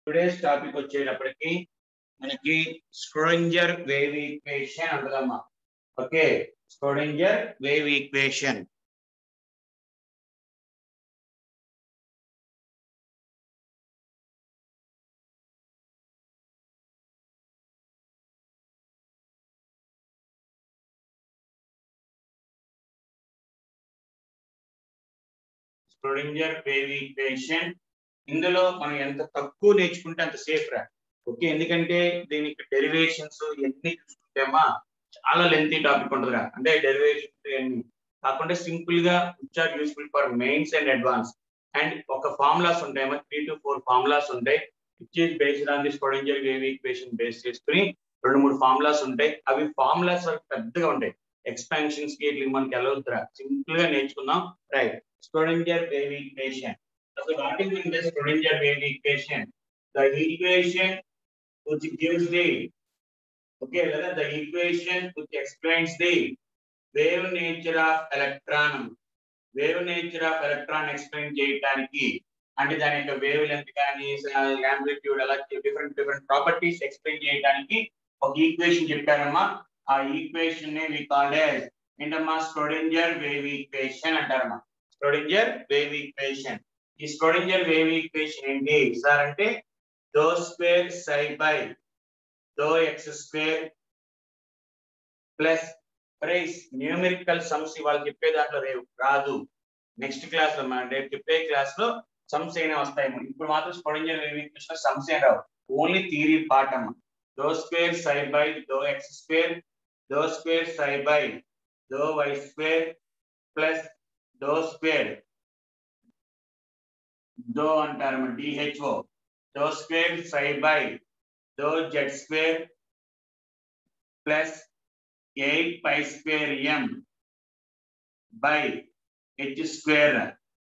Today's topic వచ్చేటప్పటికి మనకి Schrodinger wave equation అంటారమ్మా. Okay, Schrodinger wave equation. Schrodinger wave equation ఇందులో మనం ఎంత తక్కువ నేర్చుకుంటే అంత సేఫ్ రా. ఓకే, ఎందుకంటే దీనికి డెరివేషన్స్ ఎన్ని చూసుకుంటేమా చాలా లెంతీ టాపిక్ ఉంటుందిరా. అంటే డెరివేషన్స్ ఎన్ని కాకుండా సింపుల్ గా which are useful for mains and advance. And ఒక ఫార్ములాస్ ఉంటాయేమో 3 to 4 ఫార్ములాస్ ఉంటాయి. Which is based on the Schrodinger wave equation base చేసుకుని 2-3 ఫార్ములాస్ ఉంటాయి. అవి ఫార్ములాస్ పెద్దగా ఉంటాయి. ఎక్స్పాన్షన్స్ కి ఇట్లా మనకి ఎలా అవుతారా, సింపుల్ గా నేర్చుకుందాం. Right, Schrodinger wave equation. So what is in the Schrodinger wave equation? The equation which gives the the equation which explains the wave nature of electron. Wave nature of electron explain చేయడానికి అంటే దాని యొక్క wave length కానీ amplitude అలా different properties explain చేయడానికి ఒక equation చెప్పారమ్మా. ఆ equation ని వి కాల్డ్ యాజ్ ఏంటమ్మా Schrodinger wave equation అంటారమ్మా. Schrodinger wave equation. ఈ Schrodinger wave equation ఏంటి సార్ అంటే dou square psi by dou x square plus price numerical sums ఇవాళ చెప్పే దాంట్లో రాదు. నెక్స్ట్ క్లాస్ లో మనం రేపు చెప్పే క్లాస్ లో సమ్స్ అయినా వస్తాయి. ఇప్పుడు మాత్రం Schrodinger wave equation సమ్స్ ఏ రావు, ఓన్లీ థియరీ పార్ట్ అమ్మ. dou square psi by dou x square dou square psi by dou y square plus dou square dou అంటారు DHO dou square psi by dou z square plus 8 pi square m by h square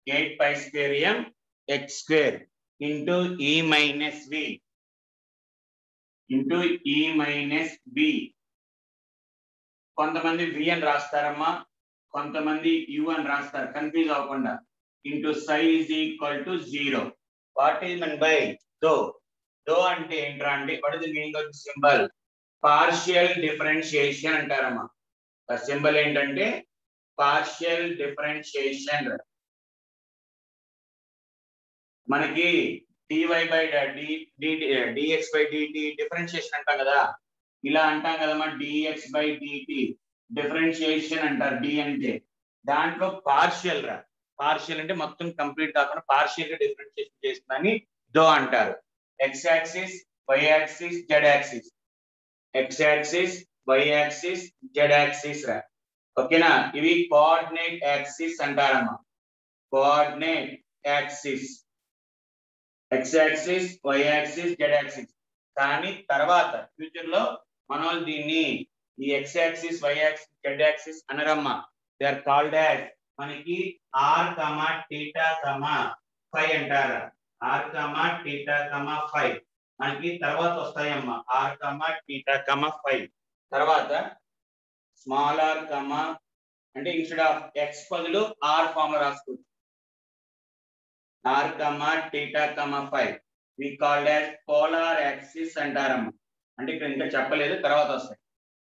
8 pi square m h square into e minus v into e minus b. కొంతమంది v అని రాస్తారమ్మా, కొంతమంది u అని రాస్తారు, confuse అవ్వకుండా. into psi is equal to 0. What is meant by dou? Dou అంటే ఏంట్రా అంటే what is the meaning of the symbol? Partial differentiation అంటారమ్మా. సింబల్ ఏంటంటే పార్షియల్ డిఫరెన్షియేషన్. మనకి dy by dx by dt differentiation అంటాం కదా, ఇలా అంటాం కదమ్మా. dx by dt డిఫరెన్షియేషన్ అంటారు d అంటే. దాంట్లో పార్షియల్ రా, పార్షియల్ అంటే మొత్తం కంప్లీట్ కాకుండా పార్షియల్ గా డిఫరెన్షియేషన్ చేస్తుందని దో అంటారు. x axis y axis z axis, x axis y axis z axis రా. ఓకేనా, ఇవి కోఆర్డినేట్ యాక్సిస్ అంటారమ్మా. Coordinate axis x axis y axis z axis. కానీ తర్వాత ఫ్యూచర్ లో మనం దీన్ని ఈ x axis y axis z axis అనరమ్మా. దే ఆర్ కాల్డ్ యాజ్ మనకి r, θ, φ అంటారు. r, θ, φ మనకి తర్వాత వస్తాయమ్మా. r, θ, φ తర్వాత స్మాల్ r అంటే ఇన్స్టెడ్ ఆఫ్ x బదులు r ఫామ్ లో రాసుకోవచ్చు. r, θ, φ we called as polar axis అంటారమ్మా. అంటే ఇక్కడ ఇంకా చెప్పలేదు, తర్వాత వస్తాయి.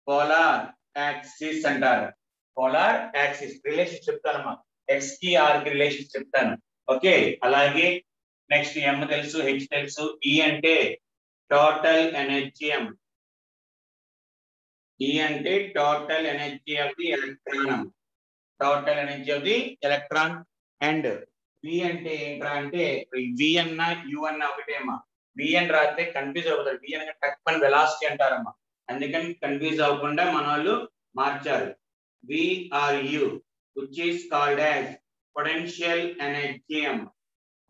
పోలార్ యాక్సిస్ అంటారు. పోలార్ యాక్సిస్ రిలేషన్ చెప్తానమ్మా, x కి r కి రిలేషన్ చెప్తాను. ఓకే, అలాగే నెక్స్ట్ m తెలుసు, h తెలుసు. E అంటే టోటల్ ఎనర్జీ m. E అంటే total energy of the electron, total energy of the electron. And v అంటే ఏంట్రా అంటే v అన్న u అన్న ఒకటేమ్మా. v అని రాస్తే కన్ఫ్యూజ్ అవుతారు. v అనగా టక్ పని వెలాసిటీ అంటారమ్మా. అందుకని కన్ఫ్యూజ్ అవ్వకుండా మన వాళ్ళు మార్చారు. v or u which is called as potential energy m,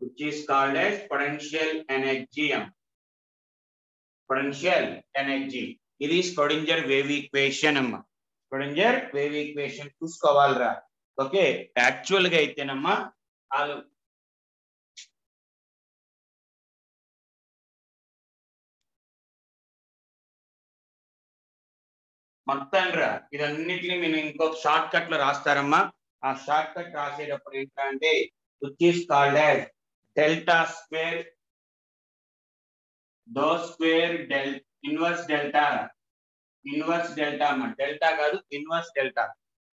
which is called as potential energy m, potential energy. ఇది Schrodinger wave equation అమ్మా. Schrodinger wave equation చూసుకోవాలిరా. ఓకే, యాక్చువల్ గా అయితేనమ్మా వాళ్ళు మొత్తం రా ఇదన్నిటిని నేను ఇంకొక షార్ట్ కట్ లో రాస్తారమ్మా. ఆ షార్ట్ కట్ రాసేటప్పుడు ఏంటంటే which is called as delta square దో స్క్వేర్ ఇన్వర్స్ డెల్టా అమ్మ, డెల్టా కాదు ఇన్వర్స్ డెల్టా,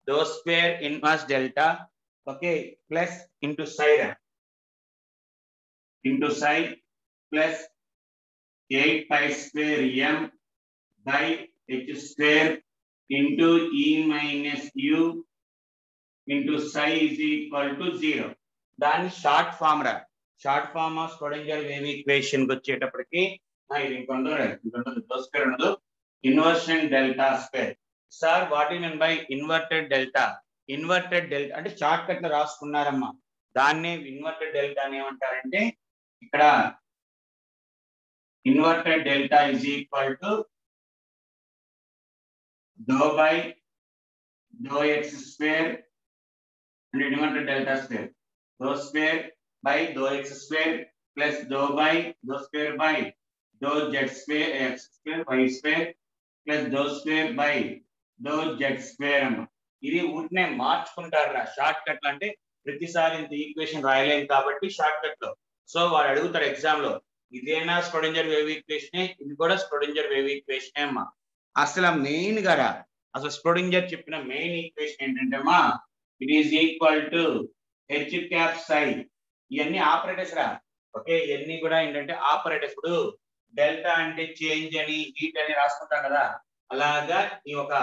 దో square inverse delta okay plus into psi plus 8 pi square m by h square into e minus u into psi is equal to 0. దాన్ని short form of Schrodinger wave equation కి వచ్చేటప్పటికి ఇది ఇంకొండదు inversion delta square. Sir what you mean by inverted delta అంటే shortcut లో రాసుకున్నారమ్మా, దాన్ని inverted delta అని ఏమంటారంటే ఇక్కడ inverted delta is equal to dou by dou x square and inverted delta square, dou square by dou x square plus dou by dou square by dou z square x square y square plus dou square by dou z square అమ్మ. ఇది ఊరినే మార్చుకుంటారా short cut లో, అంటే ప్రతిసారి ఇంత equation రాయలేం కాబట్టి short cut లో. So వాడు అడుగుతారు ఎగ్జామ్ లో, ఇదేనా స్క్రోడింగర్ వేవ్ ఈక్వేషన్, ఇది కూడా స్క్రోడింగర్ వేవ్ ఈక్వేషన్ అమ్మా. అసలు మెయిన్ గా అసలు స్క్రోడింగర్ చెప్పిన మెయిన్ ఈక్వేషన్ ఏంటంటే అమ్మా, it is equal to H cap psi. ఇవన్నీ ఆపరేటర్స్ ఓకే, ఇవన్నీ కూడా ఏంటంటే ఆపరేటర్స్. ఇప్పుడు డెల్టా అంటే చేంజ్ అని, హీట్ అని రాసుకుంటాం కదా, అలాగా ఈ ఒక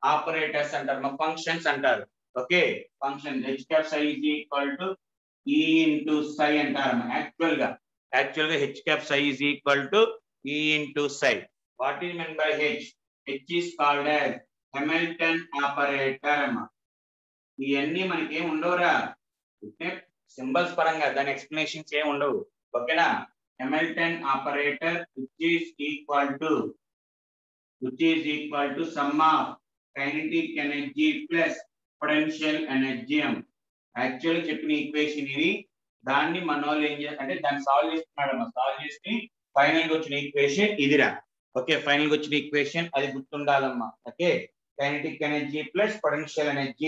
ఆపరేటర్స్ అంటారు, ఫంక్షన్స్ అంటారు. Okay, function H cap psi is equal to E into psi అంటారు. యాక్చువల్ గా H cap psi is equal to E into psi. What is mean by H? H is called as Hamilton operator అమ్మా. ఇవన్నీ మనకి ఏం ఉండవురా, symbols పరంగా దాని explanations ఏం ఉండవు. ఓకేనా, Hamilton operator which is equal to sum of kinetic energy plus potential energy. Actual చెప్పిన ఈక్వేషన్ ఇది, దాన్ని మన వాళ్ళు ఏం చేయాలంటే దాన్ని సాల్వ్ చేస్తున్నాడమ్మా. సాల్వ్ చేసి ఫైనల్ గా వచ్చిన ఈక్వేషన్ ఇదిరా. ఓకే, ఫైనల్ గా వచ్చిన ఈక్వేషన్ అది గుర్తుండాలమ్మా. Okay, kinetic energy plus potential energy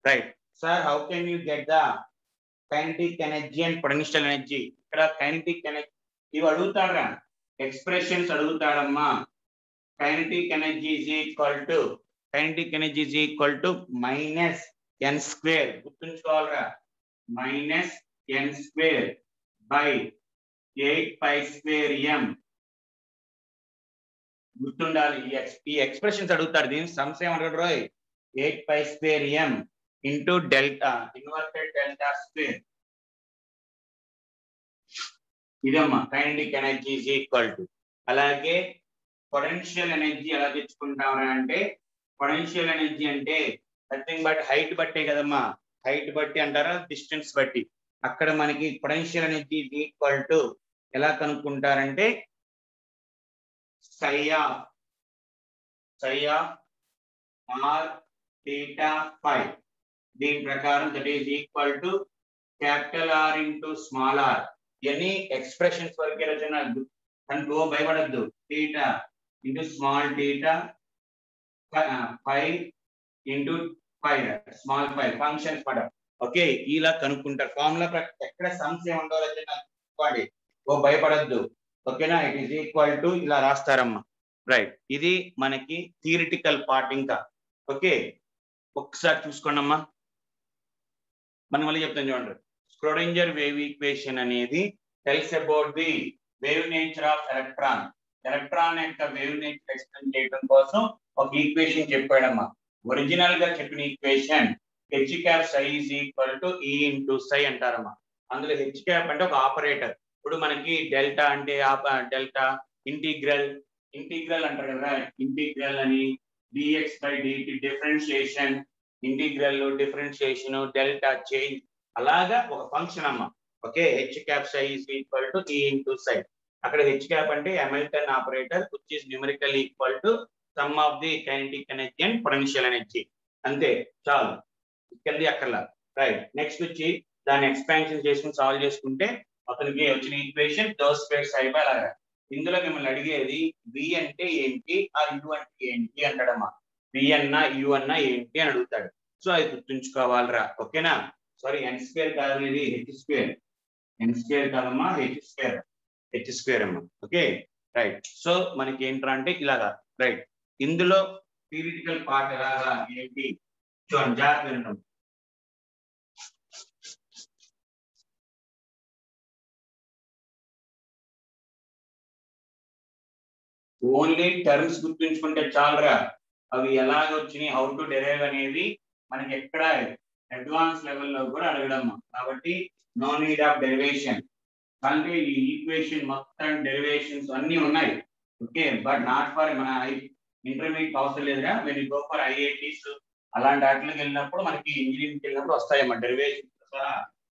right. Sir how can you get the kinetic energy and potential energy? ఇక్కడ కైనెటిక్ ఎనర్జీ ఇవి అడుగుతాడరా, ఎక్స్ప్రెషన్స్ అడుగుతాడమ్మా. Kinetic energy is equal to minus N square, గుర్తుంచుకోవాలరా, minus n square by 8 pi square m. గుర్తుండాలి, ఈ expressions అడుగుతాడు. దీని sums ఏమంటాడు రోయ్? 8 pi square m into delta inverted delta square. ఇదమ్మా kinetic energy is equal to. అలాగే potential energy ఎలా తెచ్చుకుంటామని అంటే, పొటెన్షియల్ ఎనర్జీ అంటే నథింగ్ బట్ హైట్ బట్టే కదమ్మా. హైట్ బట్టి అంటారా, డిస్టెన్స్ బట్టి. అక్కడ మనకి పొటెన్షియల్ ఎనర్జీ ఈక్వల్ టు ఎలా కనుక్కుంటారంటే psi of r theta phi. దీని ప్రకారం that is equal to capital r into small r. ఇవన్నీ ఎక్స్ప్రెషన్స్ వరకే రచన, దానికి భయపడద్దు. Theta into small theta phi into phi small phi functions పడ. ఓకే, ఇలా కనుక్కుంటారు. ఫార్ములా ఎక్కడ సమ్స్ ఏముండవు, భయపడద్దు. ఓకేనా, ఇట్ ఈస్ ఈక్వల్ టు ఇలా రాస్తారమ్మా. రైట్, ఇది మనకి థియరిటికల్ పార్ట్. ఇంకా ఓకే, ఒకసారి చూసుకోండి అమ్మా. మనం మళ్ళీ చెప్తాను చూడండి. స్క్రోడింగర్ వేవ్ ఈక్వేషన్ అనేది tells about the wave nature of electron. Electron యొక్క వేవ్ నేచర్ ఎక్స్ప్లెయిన్ చేయడం కోసం ఒక ఈక్వేషన్ చెప్పాడమ్మా. ఒరిజినల్ గా చెప్పిన equation H cap psi is equal to E into సై అంటారమ్మా. అందులో హెచ్ క్యాప్ అంటే ఒక ఆపరేటర్. ఇప్పుడు మనకి డెల్టా అంటే డెల్టా ఇంటిగ్రల్ అంటారు కదా, ఇంటిగ్రల్ అని, d x by d t differentiation, integral differentiation, delta change, అలాగా ఒక ఫంక్షన్ అమ్మా. Okay, H cap psi is equal to E into psi. అక్కడ హెచ్ క్యాప్ అంటే Hamilton operator which is numerical equal to sum of the kinetic energy and potential energy. అంతే, చాలు, ఇక్కడిది అక్కర్లా. Right, next వచ్చి దాన్ని ఎక్స్పాన్షన్ చేసుకుని solve చేసుకుంటే అతనికి వచ్చిన equation though square Sye by అలాగా. ఇందులో మిమ్మల్ని అడిగేది వి అంటే ఏంటి, ఆ యు అంటే ఏంటి అంటాడమ్మా. వి అన్నా యు అన్నా ఏంటి అని అడుగుతాడు. సో అది గుర్తుంచుకోవాలరా. ఓకేనా, సారీ ఎన్ స్క్వేర్ కాదు, ఇది హెచ్ స్క్వేర్. ఎన్ స్క్వేర్ కాదమ్మా, హెచ్ స్క్వేర్. హెచ్ స్క్వేర్ అమ్మ. Okay right. సో మనకి ఏంట్రా అంటే ఇలాగా రైట్. ఇందులో థియరిటికల్ పార్ట్ ఎలాగా ఏంటి చూడండి జాగ్రత్త వినండి. ఓన్లీ టర్మ్స్ గుర్తుంచుకుంటే చాలరా, అవి ఎలాగ వచ్చినాయి, హౌ టు డెరైవ్ అనేది మనకి ఎక్కడ అడ్వాన్స్ లెవెల్లో కూడా అడగడం. కాబట్టి నో నీడ్ ఆఫ్ డెరివేషన్. అంటే ఈ ఈక్వేషన్ మొత్తం డెరివేషన్స్ అన్ని ఉన్నాయి. ఓకే బట్ నాట్ ఫర్ మన ఇంటర్మీడియట్ అవసరం లేదుగా. When you go for IITs అలాంటి వాటికి వెళ్ళినప్పుడు మనకి ఇంజనీరింగ్ వెళ్ళినప్పుడు వస్తాయన్నమాట, డెరివేషన్స్ కూడా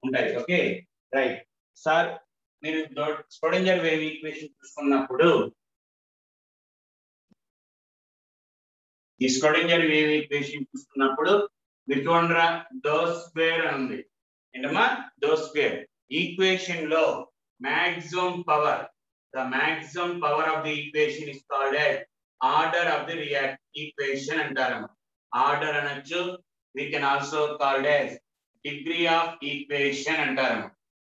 ఉంటాయి. Okay right sir. మీరు స్క్రోడింగర్ వేవ్ ఈక్వేషన్ చూసుకున్నప్పుడు ఈ స్క్రోడింగర్ వేవ్ ఈక్వేషన్ చూసుకున్నప్పుడు మీరు చూడరా, దో స్క్వేర్ అని ఉంది. ఏంటమ్మా దో స్క్వేర్. ఈక్వేషన్ లో maximum power, the maximum power of the equation is called as order of the equation అంటారు. ఆర్డర్ అనొచ్చు, we can also called as degree of equation అంటారు.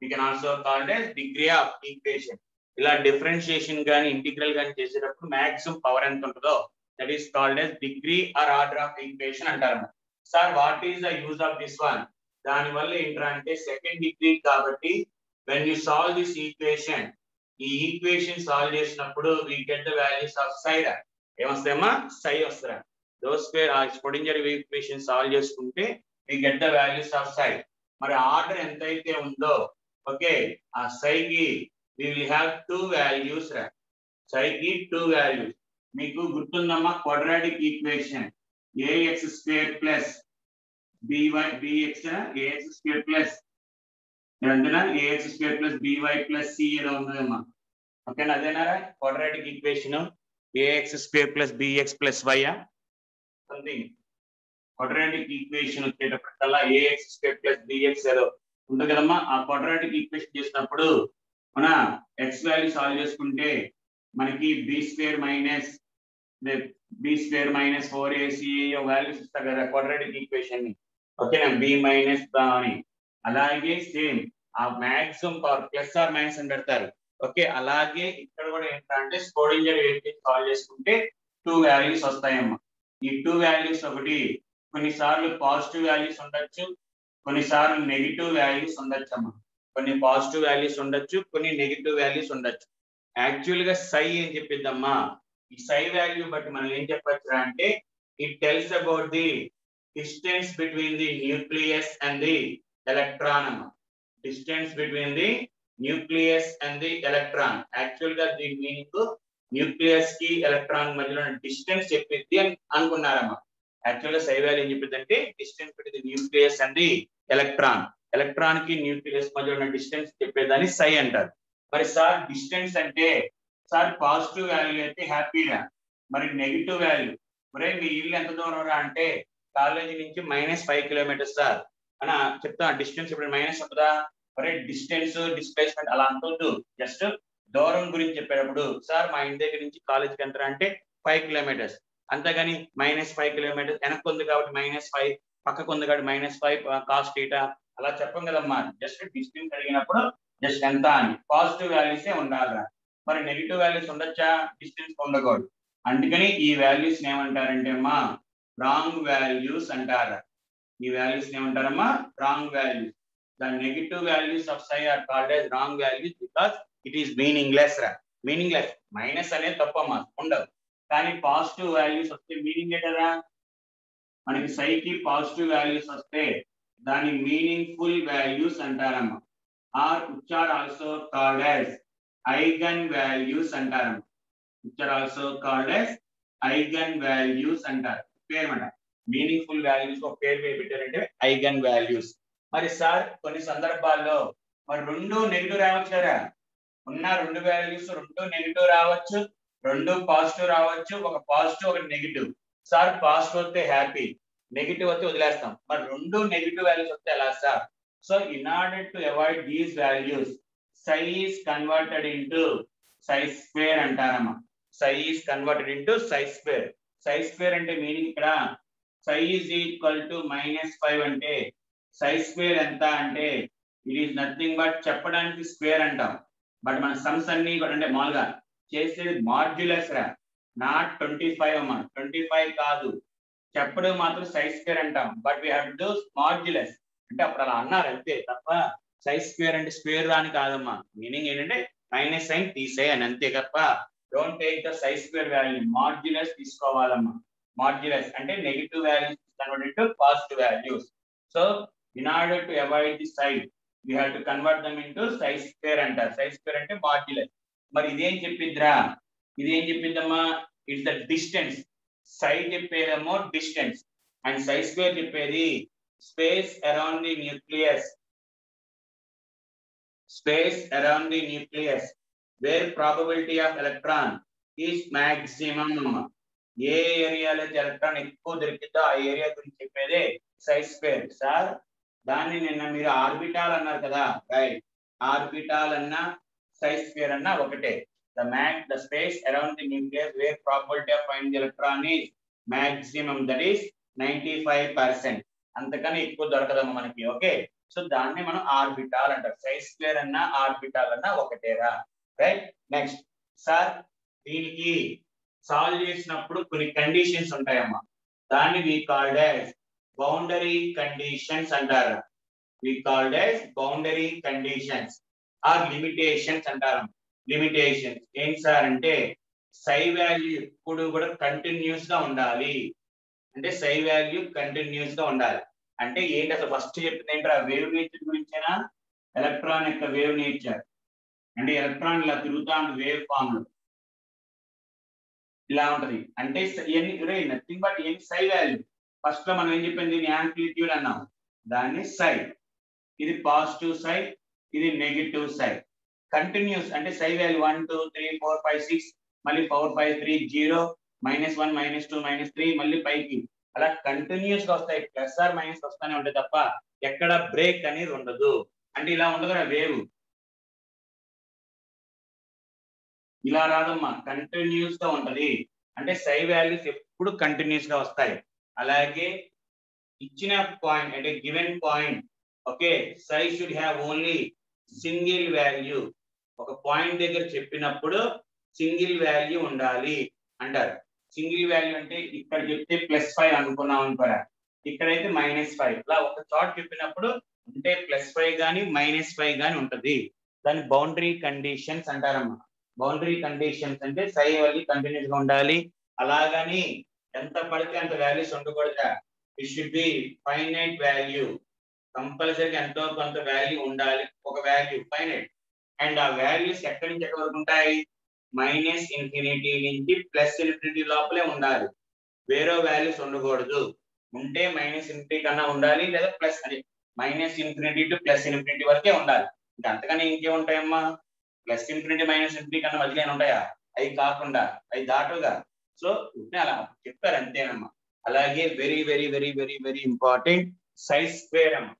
we can also called as degree of equation. ఇలా differentiation గాని integral గాని చేసేటప్పుడు maximum power ఎంత ఉంటుందో that is called as degree or order of equation అంటారు. Sir what is the use of this one? దాని వల్ల ఏంటంటే సెకండ్ డిగ్రీ కాబట్టి when you solve this equation, ఈ ఈక్వేషన్ సాల్వ్ చేసినప్పుడు we get the values of psi. ఏమొస్తాయమ్మా? psi వస్తారా. దో square ఆ Schrödinger wave equation solve చేసుకుంటే we get the values of psi. మరి ఆర్డర్ ఎంత అయితే ఉందో ఓకే ఆ psi కి we will have two values రా. psi కి two values. మీకు గుర్తుందమ్మా quadratic equation ax square plus by bx ax square plus ax square plus by plus c ఏదో ఉందమ్మా. ఓకేనా? అదేనారా quadratic equation ax square plus bx plus y something. Quadratic equation వచ్చేటప్పటికల్లా ax square plus bx ఏదో ఉంటుంది కదమ్మా. ఆ quadratic equation చేసినప్పుడు మన x వాల్యూ సాల్వ్ చేసుకుంటే మనకి b square minus 4ac values ఇస్తా కదా క్వాడ్రాటిక్ ఈక్వేషన్ ని. ఓకేనా? b మైనస్ అని. అలాగే సేమ్ ఆ maximum power plus or minus అని పెడతారు. ఓకే అలాగే ఇక్కడ కూడా ఏంటంటే స్క్రోడింగర్ ఈక్వేషన్ సాల్వ్ చేసుకుంటే టూ వాల్యూస్ వస్తాయమ్మా. ఈ టూ వాల్యూస్ ఒకటి కొన్నిసార్లు పాజిటివ్ వాల్యూస్ ఉండొచ్చు, కొన్నిసార్లు నెగిటివ్ వాల్యూస్ ఉండొచ్చు అమ్మా. కొన్ని పాజిటివ్ వాల్యూస్ ఉండొచ్చు, కొన్ని నెగిటివ్ వాల్యూస్ ఉండొచ్చు. యాక్చువల్ గా సై ఏం చెప్పిద్దమ్మా, ఈ సై వాల్యూ బట్టి మనం ఏం చెప్పొచ్చు అంటే it tells about the distance between the nucleus and the electron అమ్మా. Distance between the nucleus and the electron. Actual గా దీని మీనింగ్ న్యూక్లియస్ కి ఎలక్ట్రాన్ మధ్యలో డిస్టెన్స్ చెప్పిద్ది అని అనుకున్నారమ్మా. యాక్చువల్ గా సై వాల్యూ ఏం చెప్పిద్ది అంటే distance between the nucleus and the electron. Electron కి న్యూక్లియస్ మధ్య ఉన్న డిస్టెన్స్ చెప్పేదాన్ని సై అంటారు. మరి సార్ డిస్టెన్స్ అంటే సార్ పాజిటివ్ వాల్యూ అయితే హ్యాపీగా, మరి నెగిటివ్ వాల్యూ మరి మీ ఇల్లు ఎంత దూరం రా అంటే కాలేజీ నుంచి -5 కిలోమీటర్స్ సార్ అని చెప్తా. డిస్టెన్స్ ఇప్పుడు మైనస్ చెప్తా. మరి డిస్టెన్స్ డిస్ప్లేస్మెంట్ అలా అంటూ జస్ట్ దూరం గురించి చెప్పేటప్పుడు సార్ మా ఇంటి దగ్గర నుంచి కాలేజీకి ఎంత అంటే 5 కిలోమీటర్స్, అంతేగాని -5 కిలోమీటర్స్ వెనక్కి ఉంది కాబట్టి -5 పక్కకు ఉంది కాబట్టి -5 కాస్ట్ థీటా అలా చెప్పం కదమ్మా. జస్ట్ డిస్టెన్స్ అడిగినప్పుడు జస్ట్ ఎంత అని పాజిటివ్ వాల్యూసే ఉండాలిరా. మరి నెగిటివ్ వాల్యూస్ ఉండొచ్చా? డిస్టెన్స్ ఉండకూడదు. అందుకని ఈ వాల్యూస్ ఏమంటారంటే అమ్మా రాంగ్ వాల్యూస్ అంటారా. ఈ వాల్యూస్ ఏమంటారమ్మా wrong values. The negative values of psi are called as wrong values because it is meaningless రా. మీనింగ్లెస్ మైనస్ అనేది తప్పమ్మా ఉండదు, కానీ పాజిటివ్ వాల్యూస్ వస్తే మీనింగ్ ఏంటరా. మనకి psi కి పాజిటివ్ వాల్యూస్ వస్తే దాని మీనింగ్ఫుల్ వాల్యూస్ అంటారమ్మా. Or which are also called as eigen values అంటారమ్మా. which are also called as eigen values అంటారు. పేరు అంట మీనింగ్ఫుల్ వాల్యూస్ ఒక పేరు పెట్టారంటే ఐగన్ వాల్యూస్. మరి సార్ కొన్ని సందర్భాల్లో మరి రెండు నెగిటివ్ రావచ్చు కదా. ఉన్న రెండు వాల్యూస్ రెండు నెగిటివ్ రావచ్చు, రెండు పాజిటివ్ రావచ్చు, ఒక పాజిటివ్ ఒక నెగిటివ్. సార్ పాజిటివ్ వస్తే హ్యాపీ, నెగిటివ్ వస్తే వదిలేస్తాం. మరి రెండు నెగిటివ్ వాల్యూస్ వస్తే ఎలా sir? So in order to avoid these values psi is converted into psi square అంటారమ్మా. psi is converted into psi square. psi square అంటే మీనింగ్ ఇక్కడ psi is equal to -5 అంటే psi square ఎంత అంటే it is nothing but చెప్పడానికి square అంటాం. But మన sums అన్ని కూడా అంటే మామూలుగా చేసేది మాడ్యులస్ రా, నాట్ 25 అమ్మా. 25 కాదు, చెప్పడం మాత్రం సైజ్ స్క్వేర్ అంటాం, but we have to do modulus. అంటే అప్పుడు అలా అన్నారు అంతే తప్ప సైజ్ స్క్వేర్ అంటే స్క్వేర్ రాని కాదమ్మా. మీనింగ్ ఏంటంటే మైనస్ సైన్ తీసేయి అని అంతే తప్ప don't take the size square value, modulus తీసుకోవాలమ్మా. మాడ్యులస్ అంటే negative values converted to positive values. So in order to avoid the side we have to convert them into size square అంటారు. size square అంటే modulus. మరి ఇదేం చెప్పిద్దిరా, ఇదేం చెప్పిద్దమ్మా, it's the distance. Size చెప్పేదేమో డిస్టెన్స్ అండ్ సైజ్ స్క్వేర్ చెప్పేది space around the nucleus. Space around the nucleus where probability of electron is maximum. ఏ ఏరియాలో ఎలక్ట్రాన్ ఎక్కువ దొరికిద్దో ఆ ఏరియా గురించి చెప్పేదే సైజ్ స్క్వేర్. సార్ దాన్ని నిన్న మీరు ఆర్బిటాల్ అన్నారు కదా, రైట్. ఆర్బిటాల్ అన్నా సైజ్ స్క్వేర్ అన్నా ఒకటే. the space around the nucleus where probability of finding the electron is maximum, that is 95%. అంతకన్నా ఎక్కువ దొరకదమ్మా మనకి. ఓకే, సో దాన్ని మనం ఆర్బిటాల్ అంటారు. సైజ్ స్క్వేర్ అన్నా ఆర్బిటాల్ అన్నా ఒకటేరా, రైట్. నెక్స్ట్ సార్ దీనికి సాల్వ్ చేసినప్పుడు కొన్ని కండిషన్స్ ఉంటాయమ్మా, దాన్ని we called as boundary conditions అంటారు. we called as boundary conditions or limitations అంటారు. లిమిటేషన్స్ ఏం సార్ అంటే సై వాల్యూ ఎప్పుడు కూడా కంటిన్యూస్ గా ఉండాలి. అంటే సై వాల్యూ కంటిన్యూస్ గా ఉండాలి అంటే ఏంటి అసలు ఫస్ట్ చెప్పింది ఏంటి, ఆ వేవ్ నేచర్ గురించేనా, ఎలక్ట్రాన్ యొక్క వేవ్ నేచర్. అంటే ఎలక్ట్రాన్ ఇలా తిరుగుతా ఉంటుంది వేవ్ ఫామ్ లో, ఇలా ఉంటది. అంటే నథింగ్ బట్ ఏంటి సై వాల్యూ. ఫస్ట్ లో మనం ఏం చెప్పింది, యాంప్లిట్యూడ్ అన్నాం, దాన్ని సై. ఇది పాజిటివ్ సై, ఇది నెగిటివ్ సై. కంటిన్యూస్ అంటే సై వాల్యూ 1 2 3 4 5 6 మళ్ళీ 4 5 3 0 -1 -2 -3 మళ్ళీ పైకి అలా కంటిన్యూస్ గా వస్తాయి. ప్లస్ ఆర్ మైనస్ వస్తానే ఉంటాయి తప్ప ఎక్కడ బ్రేక్ అనేది ఉండదు. అంటే ఇలా ఉండదు వేవ్, ఇలా రాదమ్మా, కంటిన్యూస్ గా ఉంటది. అంటే సై వాల్యూస్ ఎప్పుడు కంటిన్యూస్ గా వస్తాయి. అలాగే ఇచ్చిన పాయింట్ అంటే given point, okay, psi should have only single value. ఒక పాయింట్ దగ్గర చెప్పినప్పుడు సింగిల్ వాల్యూ ఉండాలి అంటారు. సింగిల్ వాల్యూ అంటే ఇక్కడ చెప్తే +5 అనుకున్నాం అనుకోరా, ఇక్కడైతే -5. ఇలా ఒక చార్ట్ చెప్పినప్పుడు అంటే +5 గానీ -5 గానీ ఉంటది. దాని బౌండరీ కండిషన్స్ అంటారమ్మా. బౌండరీ కండిషన్స్ అంటే సై వాల్యూ కంటిన్యూస్ గా ఉండాలి, అలాగని ఎంత పడితే అంత వాల్యూస్ ఉండకూడదు. It should be finite value. కంపల్సరీగా ఎంతో కొంత వాల్యూ ఉండాలి, ఒక వాల్యూ ఫైనైట్. అండ్ ఆ వాల్యూస్ ఎక్కడి నుంచి ఎక్కడి వరకు ఉంటాయి, -∞ నుంచి +∞ లోపలే ఉండాలి, వేరే వాల్యూస్ ఉండకూడదు. ఉంటే -∞ కన్నా ఉండాలి, లేదా ప్లస్ అది -∞ to +∞ వరకే ఉండాలి. ఇంకా అంతకన్నా ఇంకేం ఉంటాయమ్మా, +∞ -∞ కన్నా మధ్యలో ఉంటాయా, అవి కాకుండా అవి దాటుగా. సో అలా చెప్పారు అంతేనమ్మా. అలాగే very very very very very important size square అమ్మా.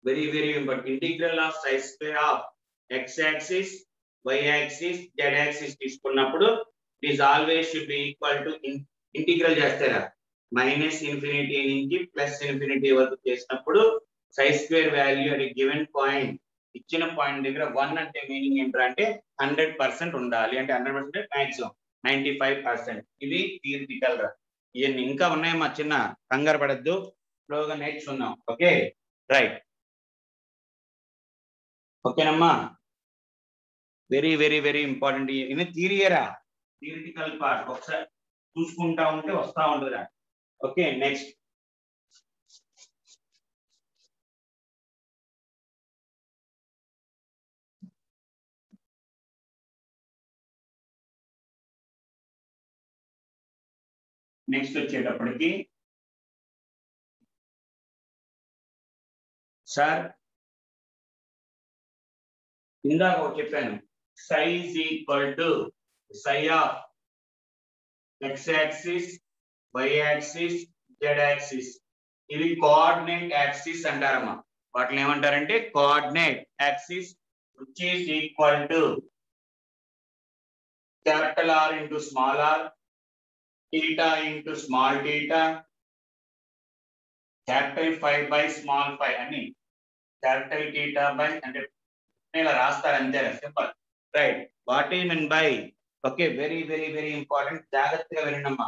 very very important. Integral of sin square of x axis, y axis, z axis తీసుకున్నప్పుడు it is always should be equal to integral చేస్తారా, -∞ నుంచి +∞ వరకు చేసినప్పుడు sin square value at a given point ఇచ్చిన point దగ్గర 1 అంటే meaning ఏంటంటే 100% ఉండాలి. అంటే 100% మాక్సిమం 95%. ఇది థియరిటికల్ గా. ఇవన్నీ ఇంకా ఉన్నాయమ్మా, చిన్న కంగారు పడద్దు, స్లోగా నేర్చుకుందాం. Okay, right. ఓకేనమ్మా, వెరీ వెరీ వెరీ ఇంపార్టెంట్. ఇది థియరీరా, థియరిటికల్ పార్ట్ ఒకసారి చూసుకుంటా ఉంటే వస్తా ఉంటుందిరా. ఓకే, నెక్స్ట్ వచ్చేటప్పటికి సార్ ఇందాక చెప్పాను, psi is equal to psi of x axis, y axis, z axis. ఇవి కోఆర్డినేట్ యాక్సిస్ అంటారమ్మా. వాటిని ఏమంటారంటే coordinate axis, which is equal to capital R into small r, theta into small theta, capital phi by small phi అని, capital theta by అంటే ఇలా రాస్తారు అంతే simple right. What is mean by okay very very very important, జాగ్రత్తగా వినండమ్మా,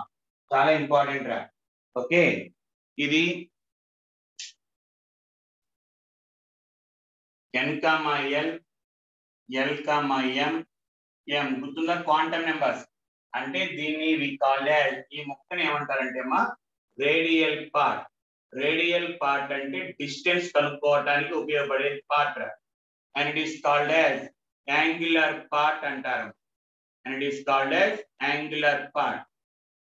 చాలా important రా. Okay ఇది n, l, l, m గుర్తుందా క్వాంటమ్ నెంబర్స్ అంటే దీన్ని వి కాల్డ్ యాజ్ ఈ ముక్కని ఏమంటారంటే అమ్మా రేడియల్ పార్ట్. రేడియల్ పార్ట్ అంటే డిస్టెన్స్ కనుక్కోవడానికి ఉపయోగపడే part and it is called as angular part అంటారు. And it is called as angular part.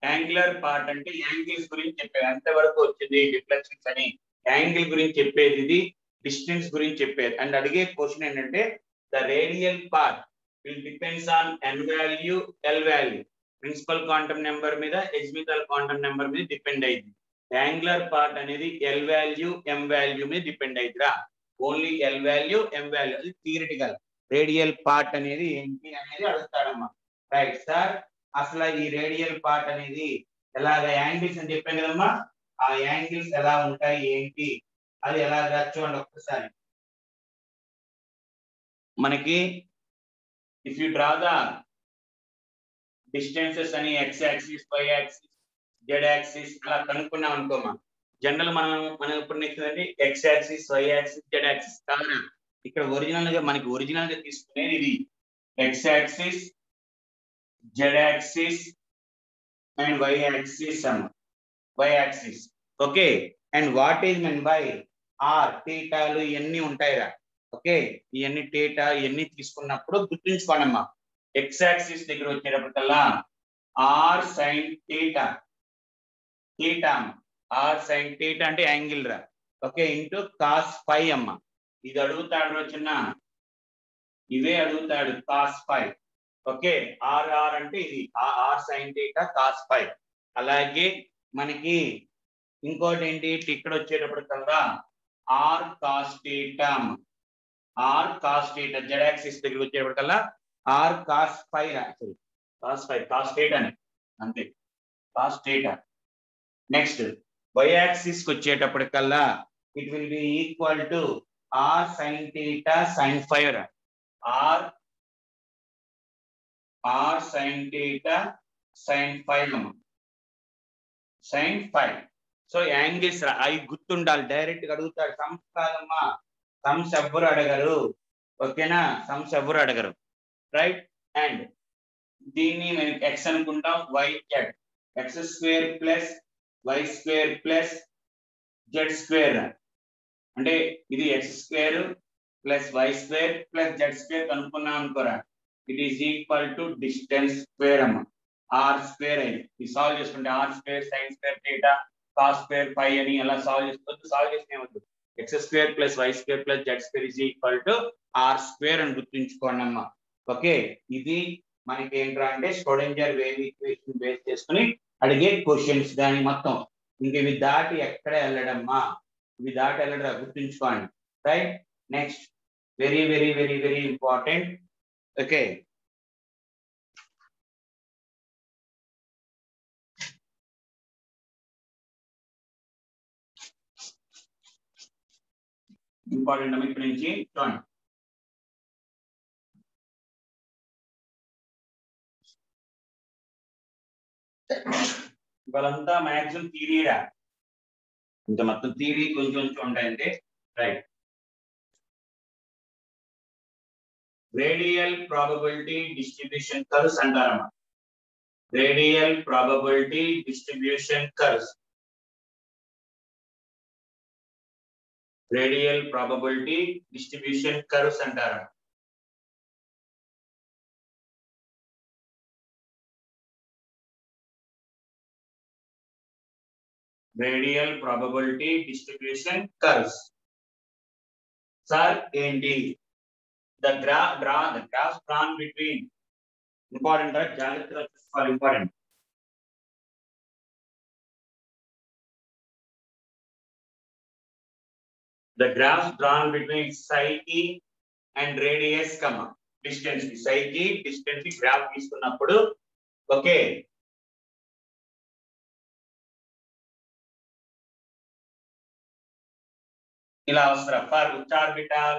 Angular part అంటే యాంగిల్స్ గురించి చెప్పేది, అంతవరకు వచ్చింది డిఫ్లెక్షన్స్ అని. యాంగిల్ గురించి చెప్పేది ఇది, డిస్టెన్స్ గురించి చెప్పేది. అండ్ అడిగే క్వశ్చన్ ఏంటంటే the radial part will depends on n value l value. Principal quantum number మీద ఎజ్మిథల్ క్వాంటమ్ నెంబర్ మీద డిపెండ్ అయింది. యాంగులర్ పార్ట్ అనేది l వాల్యూ m వాల్యూ మీద డిపెండ్ అయిద్దిరా. Only l value m value, అది theoretical. Radial part అనేది ఏంటి అనేది అడుగుతాడమ్మా. రైట్ సార్, అసలు ఈ రేడియల్ పార్ట్ అనేది ఎలాగ యాంగిల్స్ అని చెప్పాను కదమ్మా, ఆ యాంగిల్స్ ఎలా ఉంటాయి ఏంటి అది ఎలాగా చూడండి ఒక్కసారి. మనకి if you draw the distances అని x axis y axis z axis అలా కనుక్కున్నాం అనుకోమా, జనరల్ మనం ఇప్పుడు నెక్స్ట్ అంటే x axis y axis z axis కాదు, ఇక్కడ ఒరిజినల్ గా తీసుకునేది ఇది x axis z axis and y axis అమ్మ, y axis. Okay and what is mean by r, థీటాలు ఇవన్నీ ఉంటాయిరా. ఓకే ఇవన్నీ థీటా ఇవన్నీ తీసుకున్నప్పుడు గుర్తుంచుకోండి అమ్మా, x యాక్సిస్ దగ్గర వచ్చేటప్పటికల్లా r sin theta, r sin theta అంటే యాంగిల్ రా. ఓకే ఇంటూ cos phi అమ్మ. ఇది అడుగుతాడు చిన్న, ఇవే అడుగుతాడు cos phi. ఓకే r అంటే ఇది r sin theta cos phi. అలాగే మనకి ఇంకోటి ఏంటి ఇక్కడ వచ్చేటప్పటికల్లా r cos theta, r cos theta z axis దగ్గర వచ్చేటప్పటికల్లా r cos phi cos theta అంతే cos theta. Next y axis కి వచ్చేటప్పటికల్లా it will be equal to r sin theta sin phi r sin theta sin phi sin phi. So angles అవి గుర్తుండాలి, direct గా అడుగుతాడు. Sums కాదమ్మా, sums ఎవ్వరు అడగరు. ఓకేనా, సమ్స్ ఎవ్వరు అడగరు రైట్. అండ్ దీన్ని మేము ఎక్స్ అనుకుంటాం, y z, x square plus y square plus z square అంటే ఇది x square plus y square plus z square కనుక్కున్నాం అనుకోరా, it is equal to distance square అమ్మ, ఆర్ స్క్వేర్ అయింది. ఇది సాల్వ్ చేసుకుంటే r square sine square theta cos square phi అని ఎలా సాల్వ్ చేసుకోవచ్చు, సాల్వ్ చేసిన ఏమవుతుంది x square plus y square plus z square is equal to r square అని గుర్తుంచుకోండి అమ్మా. ఓకే ఇది మనకి ఏంట్రా అంటే ష్రోడింగర్ వేవ్ ఈక్వేషన్ బేస్ చేసుకుని అడిగే క్వశ్చన్స్ దాని మొత్తం. ఇంక ఇవి దాటి ఎక్కడ వెళ్ళడమ్మా, ఇవి దాటి వెళ్ళడరా గుర్తుంచుకోండి right. Next very very very very important. Okay important అమ్మ, ఇక్కడి నుంచి చూడండి. ఇవాళంతా మ్యాక్సిమం థియరీరా, ఇంకా మొత్తం థియరీ కొంచెం కొంచెం ఉంటాయంటే right. Radial probability distribution curves అంటారమ్మా, radial probability distribution curves, radial probability distribution curves అంటారు. Radial probability distribution curves sir ఏంటి, the graph drawn between important జాగ్రత్తగా చూసుకోవాలి, important. the graph drawn between psi e and radius comma distance కి psi కి distance కి graph తీసుకున్నప్పుడు okay ఇలా వస్తారు. ఫర్ which orbital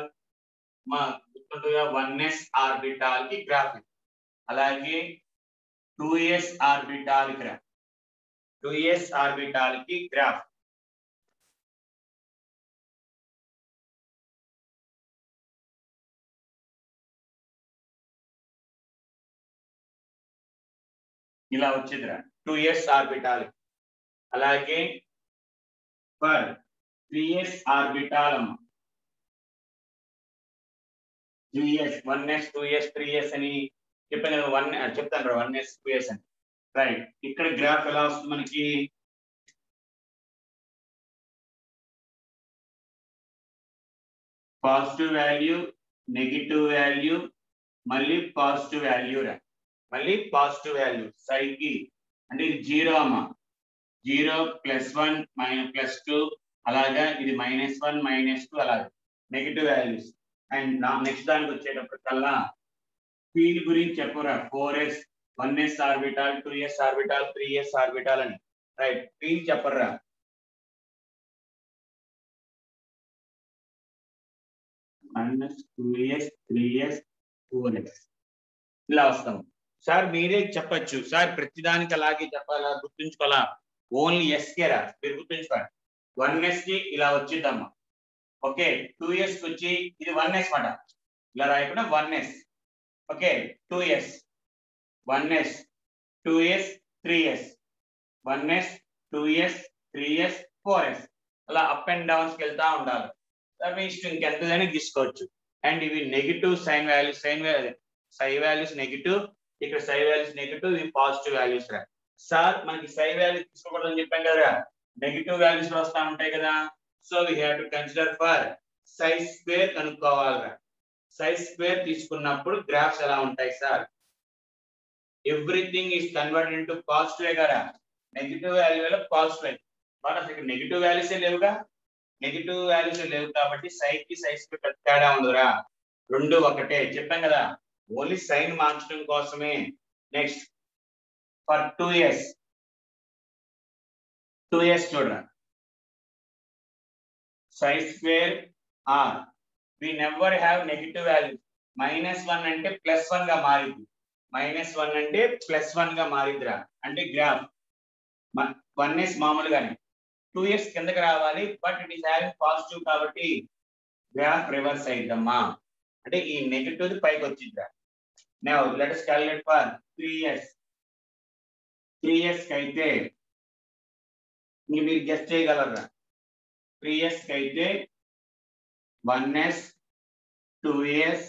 మా గుర్తుంటుందిగా 1s ఆర్బిటాల్ కి గ్రాఫ్, అలాగే 2s orbital graph, 2s orbital కి గ్రాఫ్. ఇలా వచ్చిందిరా 2s ఆర్బిటాల్. అలాగే for 3s orbital 3s 1s 2s 3s అని చెప్పాను కదా, 1 చెప్తాను రా 1s 2s అని. రైట్, ఇక్కడ గ్రాఫ్ ఎలా వస్తుంది మనకి? పాజిటివ్ వాల్యూ, నెగిటివ్ వాల్యూ, మళ్ళీ పాజిటివ్ వాల్యూ రా, మళ్ళీ పాజిటివ్ వాల్యూ సైకి. అంటే ఇది 0 అమ్మా, 0 +1 +2, అలాగా ఇది -1 -2, అలాగే నెగిటివ్ వాల్యూస్. అండ్ నెక్స్ట్ దానికి వచ్చేటప్పటికల్లా ఫీల్డ్ గురించి చెప్పురా. 4s 1s orbital, 2s orbital, 3s orbital అని. రైట్, ఫీల్డ్ చెప్పరా. -2s 3s 4s ఇలా వస్తాం. సార్ మీరే చెప్పచ్చు సార్, ప్రతిదానికి అలాగే చెప్పాలా, గుర్తుంచుకోవాలా? ఓన్లీ ఎస్ కేరా, మీరు గుర్తుంచుకోండి. 1s కి ఇలా వచ్చిద్దమ్మా. ఓకే, 2s కి వచ్చి ఇది 1s మాట, ఇలా రాయకుండా 1s. Okay, 2s 1s 2s 3s 1s 2s 3s 4s అలా అప్ అండ్ డౌన్స్ కి వెళ్తా ఉండాలి. మీ ఇష్టం, ఇంకెంతదైనా తీసుకోవచ్చు. అండ్ ఇవి నెగిటివ్ సైన్ వాల్యూస్, సై వాల్యూస్ నెగిటివ్, ఇక్కడ సై వాల్యూస్ నెగిటివ్, ఇవి పాజిటివ్ వాల్యూస్ రా. సార్ మనకి సై వాల్యూస్ తీసుకోకూడదని చెప్పాం కదా, నెగిటివ్ వాల్యూస్ వస్తా ఉంటాయి కదా. So we have to consider for psi square కనుక్కోవాలిరా. సై స్క్వేర్ తీసుకున్నప్పుడు గ్రాఫ్స్ ఎలా ఉంటాయి sir? Everything is converted into positive కదా, నెగిటివ్ వాల్యూ పాజిటివ్. బట్ అసలు ఇక్కడ నెగిటివ్ వాల్యూస్ లేవుగా, నెగిటివ్ వాల్యూస్ లేవు కాబట్టి సైకి సైజ్ కి పెద్ద తేడా ఉండదురా, రెండు ఒకటే చెప్పాం కదా, ఓన్లీ సైన్ మార్చడం కోసమే. నెక్స్ట్ ఫర్ 2s చూడరా, psi square or we never have negative value. -1 అంటే +1 గా మారింది, -1 అంటే +1 గా మారిద్దిరా. అంటే గ్రాఫ్ 1s మామూలుగానే 2s కిందకి రావాలి, but it is having positive కాబట్టి గ్రాఫ్ రివర్స్ అయిద్దమ్మా. అంటే ఈ నెగిటివ్ పైకి వచ్చిందిరా. Now let us calculate for 3s. 3s కి అయితే మీరు గెస్ చేయగలరా? 3s కి అయితే 1s 2s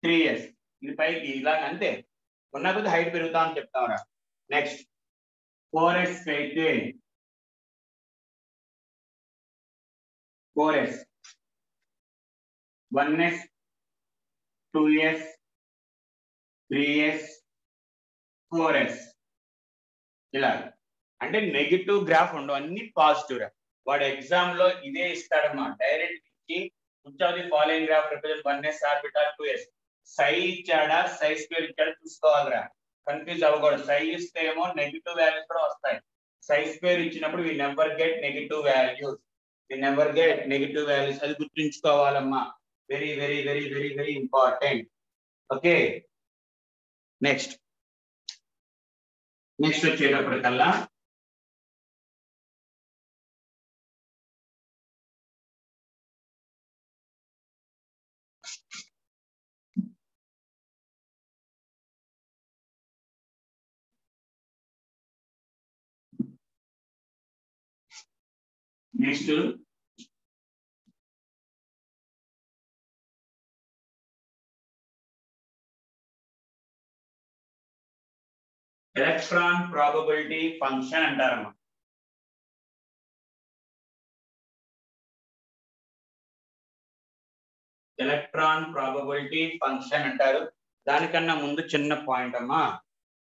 3s ఇది పైకి ఇలా అంతే, ఉన్న కొద్ది హైట్ పెరుగుతా అని చెప్తాంరా. నెక్స్ట్ 4s కి అయితే 4s 1s 2s 3s 4s ఇలా. అంటే నెగిటివ్ గ్రాఫ్ ఉండవు, అన్ని పాజిటివ్ రా. వాడు ఎగ్జామ్ లో ఇదే ఇస్తాడమ్మా, డైరెక్ట్ ఇచ్చి which of the following graph represent 1s orbital 2s. సై ఇచ్చాడా సై స్క్వేర్ ఇచ్చాడా చూసుకోవాలిరా, కన్ఫ్యూజ్ అవ్వకూడదు. సై ఇస్తే ఏమో నెగిటివ్ వాల్యూస్ కూడా వస్తాయి, సై స్క్వేర్ ఇచ్చినప్పుడు we never get negative values, we never get negative values. అది గుర్తుంచుకోవాలమ్మా, very very very very very important. Okay, next వచ్చేటప్పటికల్లా ఎలక్ట్రాన్ ప్రాబబిలిటీ ఫంక్షన్ అంటారమ్మా. ఎలక్ట్రాన్ ప్రాబబిలిటీ ఫంక్షన్ అంటారు. దానికన్నా ముందు చిన్న పాయింట్ అమ్మా.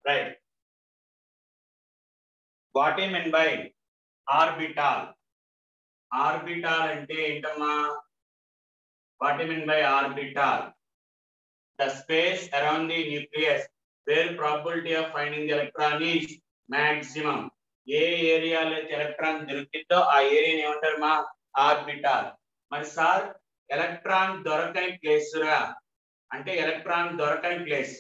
Right, what I mean by orbital? Orbital అంటే ఏంటమ్మా? What I mean by orbital? The space around the nucleus where probability of finding the electron is maximum. ఏ ఏరియాలో ఎలక్ట్రాన్ దొరికిందో ఆ ఏరియాని ఏమంటారు మా? ఆర్బిటాల్. మరి సార్ ఎలక్ట్రాన్ దొరకని ప్లేస్ రా, అంటే ఎలక్ట్రాన్ దొరకని place.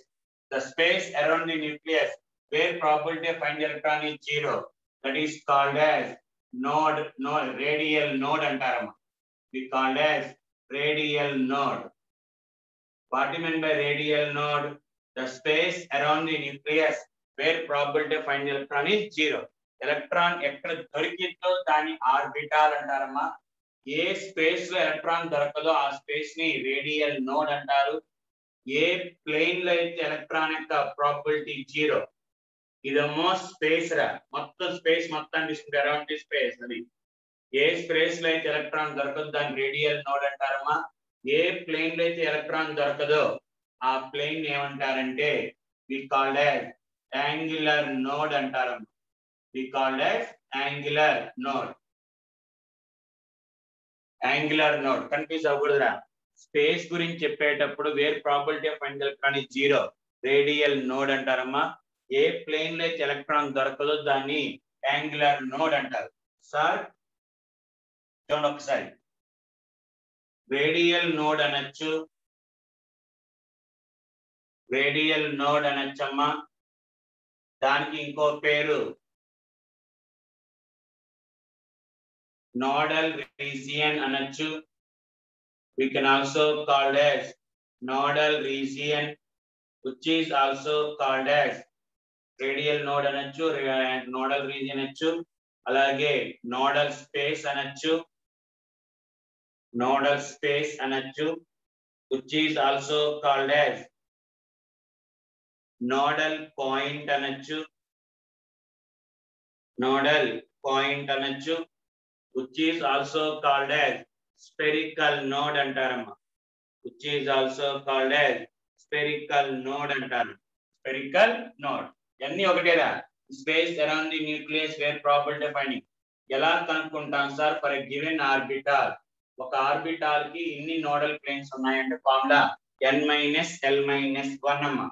The space around the nucleus where probability of find electron is 0, that is called as node radial node అంటారమ్మా. We called as radial node. What you mean by radial node? The space around the nucleus where probability of find electron is 0. Electron ఎక్కడ దొరికిందో దాన్ని orbital అంటారమ్మా. ఏ space లో electron దొరకదో ఆ space ని రేడియల్ నోడ్ అంటారు. ఏ ప్లేన్ లో అయితే ఎలక్ట్రాన్ యొక్క ప్రాబిలిటీ 0, ఇదేమో స్పేస్ రా, మొత్తం స్పేస్ మొత్తం తీసుకుంటే అరౌండ్ ది స్పేస్. అది ఏ స్పేస్ లో అయితే ఎలక్ట్రాన్ దొరకదు దాన్ని రేడియల్ నోడ్ అంటారమ్మా. ఏ ప్లేన్ లో అయితే ఎలక్ట్రాన్ దొరకదో ఆ ప్లేన్ ఏమంటారంటే we called as angular node అంటారమ్మా. We called as angular node. Angular node confuse అవ్వకూడదురా. స్పేస్ గురించి చెప్పేటప్పుడు where probability of find electron is 0, radial node అంటారమ్మా. ఏ ప్లేన్ లో అయితే ఎలక్ట్రాన్ దొరకదో దాన్ని యాంగులర్ నోడ్ అంటారు. సార్ చూడండి ఒకసారి, రేడియల్ నోడ్ అనొచ్చు, రేడియల్ నోడ్ అనొచ్చమ్మా. దానికి ఇంకో పేరు నోడల్ రీజియన్ అనొచ్చు. We can also called as nodal region, which is also called as radial node అనొచ్చు, nodal region అనొచ్చు. అలాగే nodal space అనొచ్చు, nodal space అనొచ్చు, which is also called as nodal point అనొచ్చు, nodal point అనొచ్చు, which is also called as spherical node అంటారమ్మా. which is also called as spherical node అంటారు. spherical node ఇవన్నీ ఒకటేరా. Space around the nucleus where probability of finding ఎలా కనుక్కుంటాం sir? For a given orbital, ఒక orbital కి ఇన్ని nodal planes ఉన్నాయంటే formula n-l-1 అమ్మా.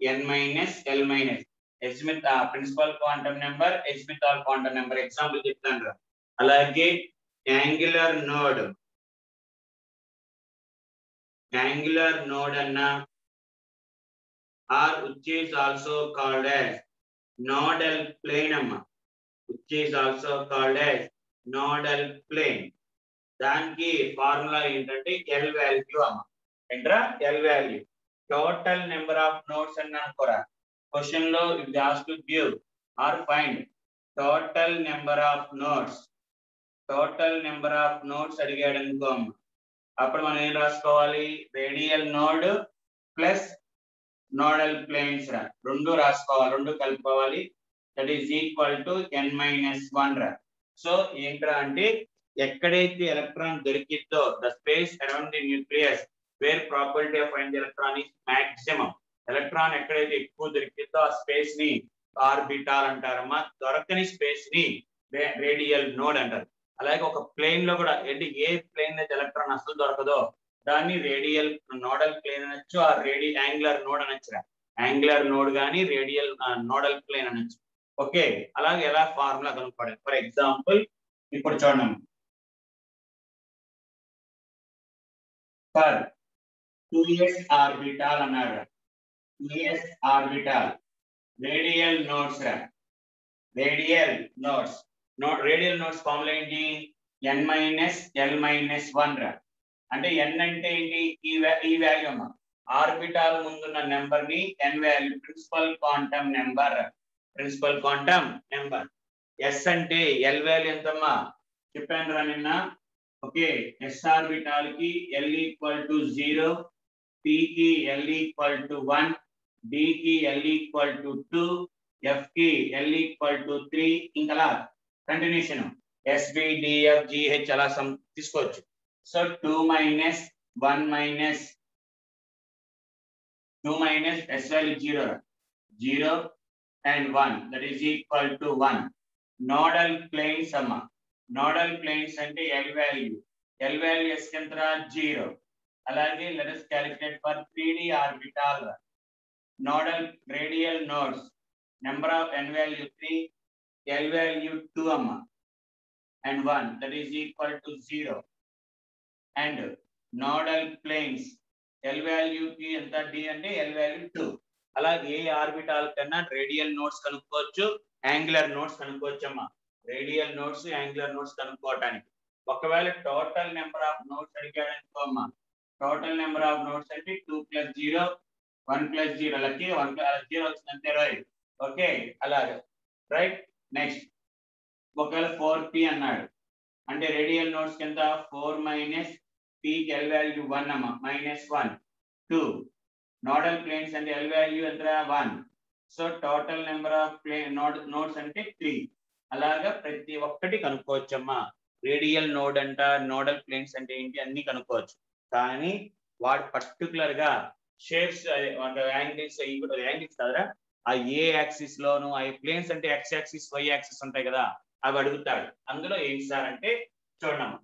n-l- ఎస్మిత్ principal quantum number, azimuthal quantum number. Example చెప్తాను రా. అలాగే యాంగులర్ నోడ్, యాంగులర్ నోడ్ అన్నా, or which is also called as nodal plane amma, which is also called as nodal plane. దానికి formula ఏంటంటే L value అమ్మ. ఏంట్రా? L value. Total number of nodes అని అనుకోరా. క్వశ్చన్ లో ఇది ask to give or find total number of nodes, total number of nodes అడిగాడు అనుకో అమ్మ. అప్పుడు మనం ఏం రాసుకోవాలి? Radial node plus nodal planes రా, రెండు రాసుకోవాలి, రెండు కలుపుకోవాలి. That is equal to n-1 రా. సో ఏంట్రా అంటే ఎక్కడైతే ఎలక్ట్రాన్ దొరికిద్దో the space around the nucleus where probability of find electron is maximum. Electron ఎక్కడైతే ఎక్కువ దొరికిద్దో ఆ స్పేస్ ని ఆర్బిటాల్ అంటారమ్మా. దొరకని స్పేస్ ని రేడియల్ నోడ్ అంటారు. అలాగే ఒక ప్లేన్ లో కూడా ఏంటి, ఏ ప్లేన్ అయితే ఎలక్ట్రాన్ అసలు దొరకదో దాన్ని రేడియల్ నోడల్ ప్లేన్ అనొచ్చు, ఆ యాంగులర్ నోడ్ అనొచ్చు. యాంగులర్ నోడ్ గానీ రేడియల్ నోడల్ ప్లేన్ అనొచ్చు. ఓకే, అలాగే ఎలా ఫార్ములా కనుక్కోవాలి. ఫర్ ఎగ్జాంపుల్ ఇప్పుడు చూడండి, ఫర్ 2s ఆర్బిటాల్ అన్నారు. 2s ఆర్బిటాల్ రేడియల్ నోడ్స్ రా, radial nodes. Radial nodes formula ఏంటి? n-l-1 రా. అంటే n అంటే ఏంటి? ఈ వాల్యూ అమ్మా. ఆర్బిటాల్ ముందున్న నెంబర్ ని n value, principal quantum number, principal quantum number. s అంటే l వాల్యూ ఎంతమ్మా చెప్పాను రా నిన్న. ఓకే, s ఆర్బిటాల్ కి l = 0, p కి l = 1, d కి l = 2, f కి l = 3. ఇంకా continuation s b d f g h అలా తీసుకోవచ్చు. So 2 - 1 - 2 - s value 0 and 1, that is equal to 1. Nodal planes amma. Nodal planes ante L value s kentra 0. Alage let us calculate for 3D orbital. Nodal radial nodes number of n value 3, L value 2 amma and 1, that is equal to 0. And nodal planes l value కి ఎంత d అంటే l value 2. అలాగే ఏ orbital కన్నా radial nodes కనుక్కోవచ్చు, angular nodes కనుక్కోవచ్చు అమ్మా. Radial nodes, angular nodes కనుక్కోవడానికి. ఒకవేళ టోటల్ నెంబర్ ఆఫ్ నోడ్స్ అడిగాడు అనుకో అమ్మా, టోటల్ నెంబర్ ఆఫ్ నోడ్స్ అంటే 2 + 0 1 + 0 లకి 1 0 వచ్చిందంటే రైట్. ఓకే అలాగే రైట్. నెక్స్ట్ ఒకవేళ 4p అన్నాడు అంటే రేడియల్ నోడ్స్ కింద 4 - p కి ఎల్ వాల్యూ 1 అమ్మా, -1 2. నోడల్ ప్లేన్స్ అంటే ఎల్ వాల్యూ ఎంత 1. So total number of nodes అంటే 3. అలాగా ప్రతి ఒక్కటి కనుక్కోవచ్చమ్మా. రేడియల్ నోడ్ అంట, నోడల్ ప్లేన్స్ అంటే ఏంటి అన్ని కనుక్కోవచ్చు. కానీ వాడు పర్టికులర్ గా షేప్స్ యాంగిల్స్ యాంగిల్స్ కదరా, ఆ ఏ యాక్సిస్ లోను ఆ ప్లేన్స్ అంటే ఎక్స్ యాక్సిస్ వై యాక్సిస్ ఉంటాయి కదా, అవి అడుగుతాడు. అందులో ఏంటి సార్ అంటే చూడమ్మా.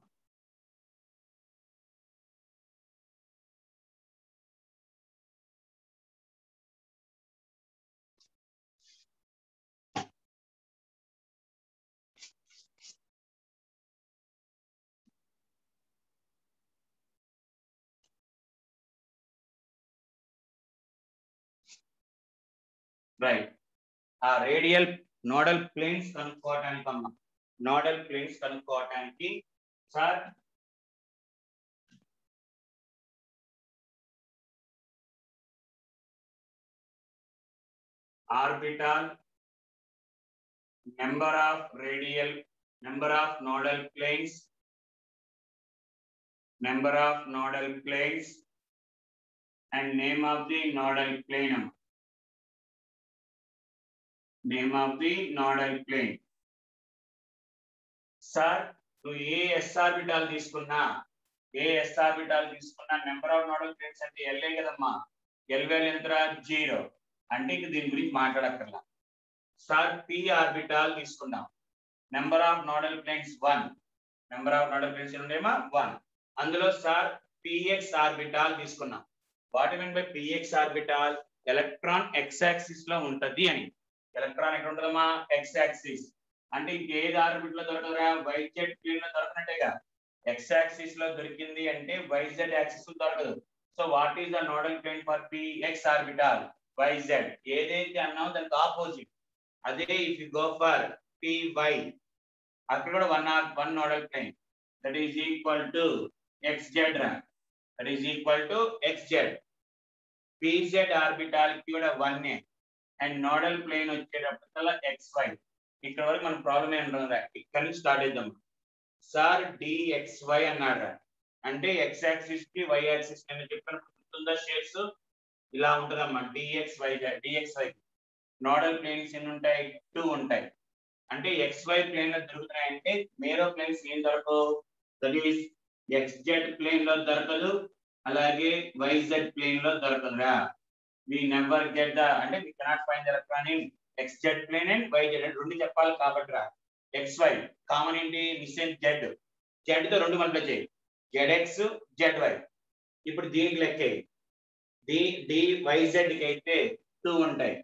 రైట్, ఆ రేడియల్ నోడల్ ప్లేన్స్ కనుక్కోవటానికి అమ్మా, నోడల్ ప్లేన్స్ కనుక్కోవటానికి sir orbital, number of radial, number of nodal planes, number of nodal planes and name of the nodal plane. Name of the nodal plane. Sir నువ్వు ఏ s orbital తీసుకున్నా, number of nodal planes అంటే ఎల్ఏ కదమ్మా. L value ఎంత 0 అంటే ఇంక దీని గురించి మాట్లాడక్కర్లా. సార్ పి ఆర్బిటాల్ తీసుకున్నాం, number of nodal planes 1, number of nodal planes ఉండేమా 1. అందులో సార్ పిఎక్స్ ఆర్బిటాల్ తీసుకున్నాం. What mean by p x orbital? Electron x axis లో ఉంటది అని. ఎలక్ట్రాన్ ఎక్కడ ఉంటుందమ్మా? X axis. అంటే ఇంకేది ఆర్బిట్ లో దొరకదురా? వైజెడ్ ప్లేన్ లో దొరకనట్టేగా. ఎక్స్ యాక్సిస్ లో దొరికింది అంటే వైజెడ్ యాక్సిస్ లో దొరకదు. So what is the nodal plane for p x orbital? Y z. ఏదైతే అన్నామో దానికి ఆపోజిట్. అదే if you go for p y, అక్కడ కూడా one nodal plane, that is equal to xz రా, that is equal to xz. pz orbital కి కూడా 1 and nodal plane వచ్చేటప్పటికల్లా xy. ఇక్కడ వరకు మన ప్రాబ్లం ఏంటంటే ఇక్కడ నుంచి స్టార్ట్ చేద్దాం. సార్ dxy అన్నాడు, అంటే x యాక్సిస్ కి y యాక్సిస్ నేను చెప్పిన గుర్తుందా? షేప్స్ ఇలా ఉంటదమ్మా. dxy నోడల్ ప్లేన్స్ ఎన్ని ఉంటాయి? 2 ఉంటాయి. అంటే xy ప్లేన్ లో దొరుకుతున్నాయంటే మేరో ప్లేన్స్ ఏం దొరకవు? దట్ ఈస్ xz ప్లేన్ లో దొరకదు, అలాగే yz ప్లేన్ లో దొరకదురా. we never get the, అంటే we cannot find the electron in xz plane and yz అంటే రెండు చెప్పాలి కాబట్టి రా. xy కామన్ ఏంటి? మిస్ అయిన z తో రెండు మల్టిప్లై చేయి, zx zy. ఇప్పుడు దీనికి లెక్కే dyz కి అయితే 2 ఉంటాయి,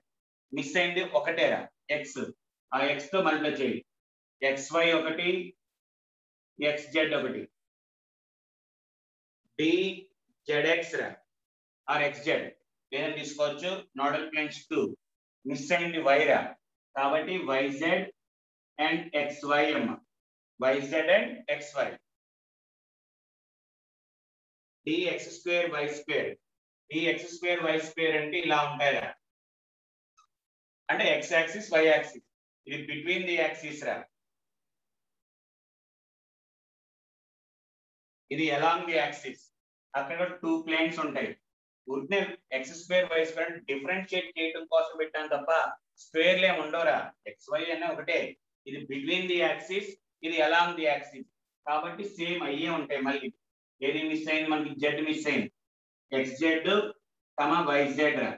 మిస్ అయింది ఒకటేరా x. ఆ x తో మల్టిప్లై చేయి, xy ఒకటి xz ఒకటి, dzx రా ఆర్ xz ఏదైనా తీసుకోవచ్చు. నోడల్ ప్లేన్స్ 2, మిస్ అయింది y రా, కాబట్టి yz అండ్ xy అమ్మ, yz and xy. dx² y², dx² y² అంటే ఇలా ఉంటాయిరా. అంటే x యాక్సిస్ y యాక్సిస్, ఇది బిట్వీన్ ది యాక్సిస్ రా, ఇది అలాంగ్ ది యాక్సిస్. అక్కడ 2 ప్లేన్స్ ఉంటాయి. ఊరికే x² y² డిఫరెన్షియేట్ చేయడం కోసం పెట్టాను తప్ప స్క్వేర్లు ఏమి ఉండవురా. xy అనే ఒకటే, ఇది బిట్వీన్ ది యాక్సిస్, ఇది అలాంగ్ ది యాక్సిస్, కాబట్టి సేమ్ అయ్యే ఉంటాయి. మళ్ళీ ఏది మిస్ అయింది మనకి? z మిస్ అయింది, xz yz రా,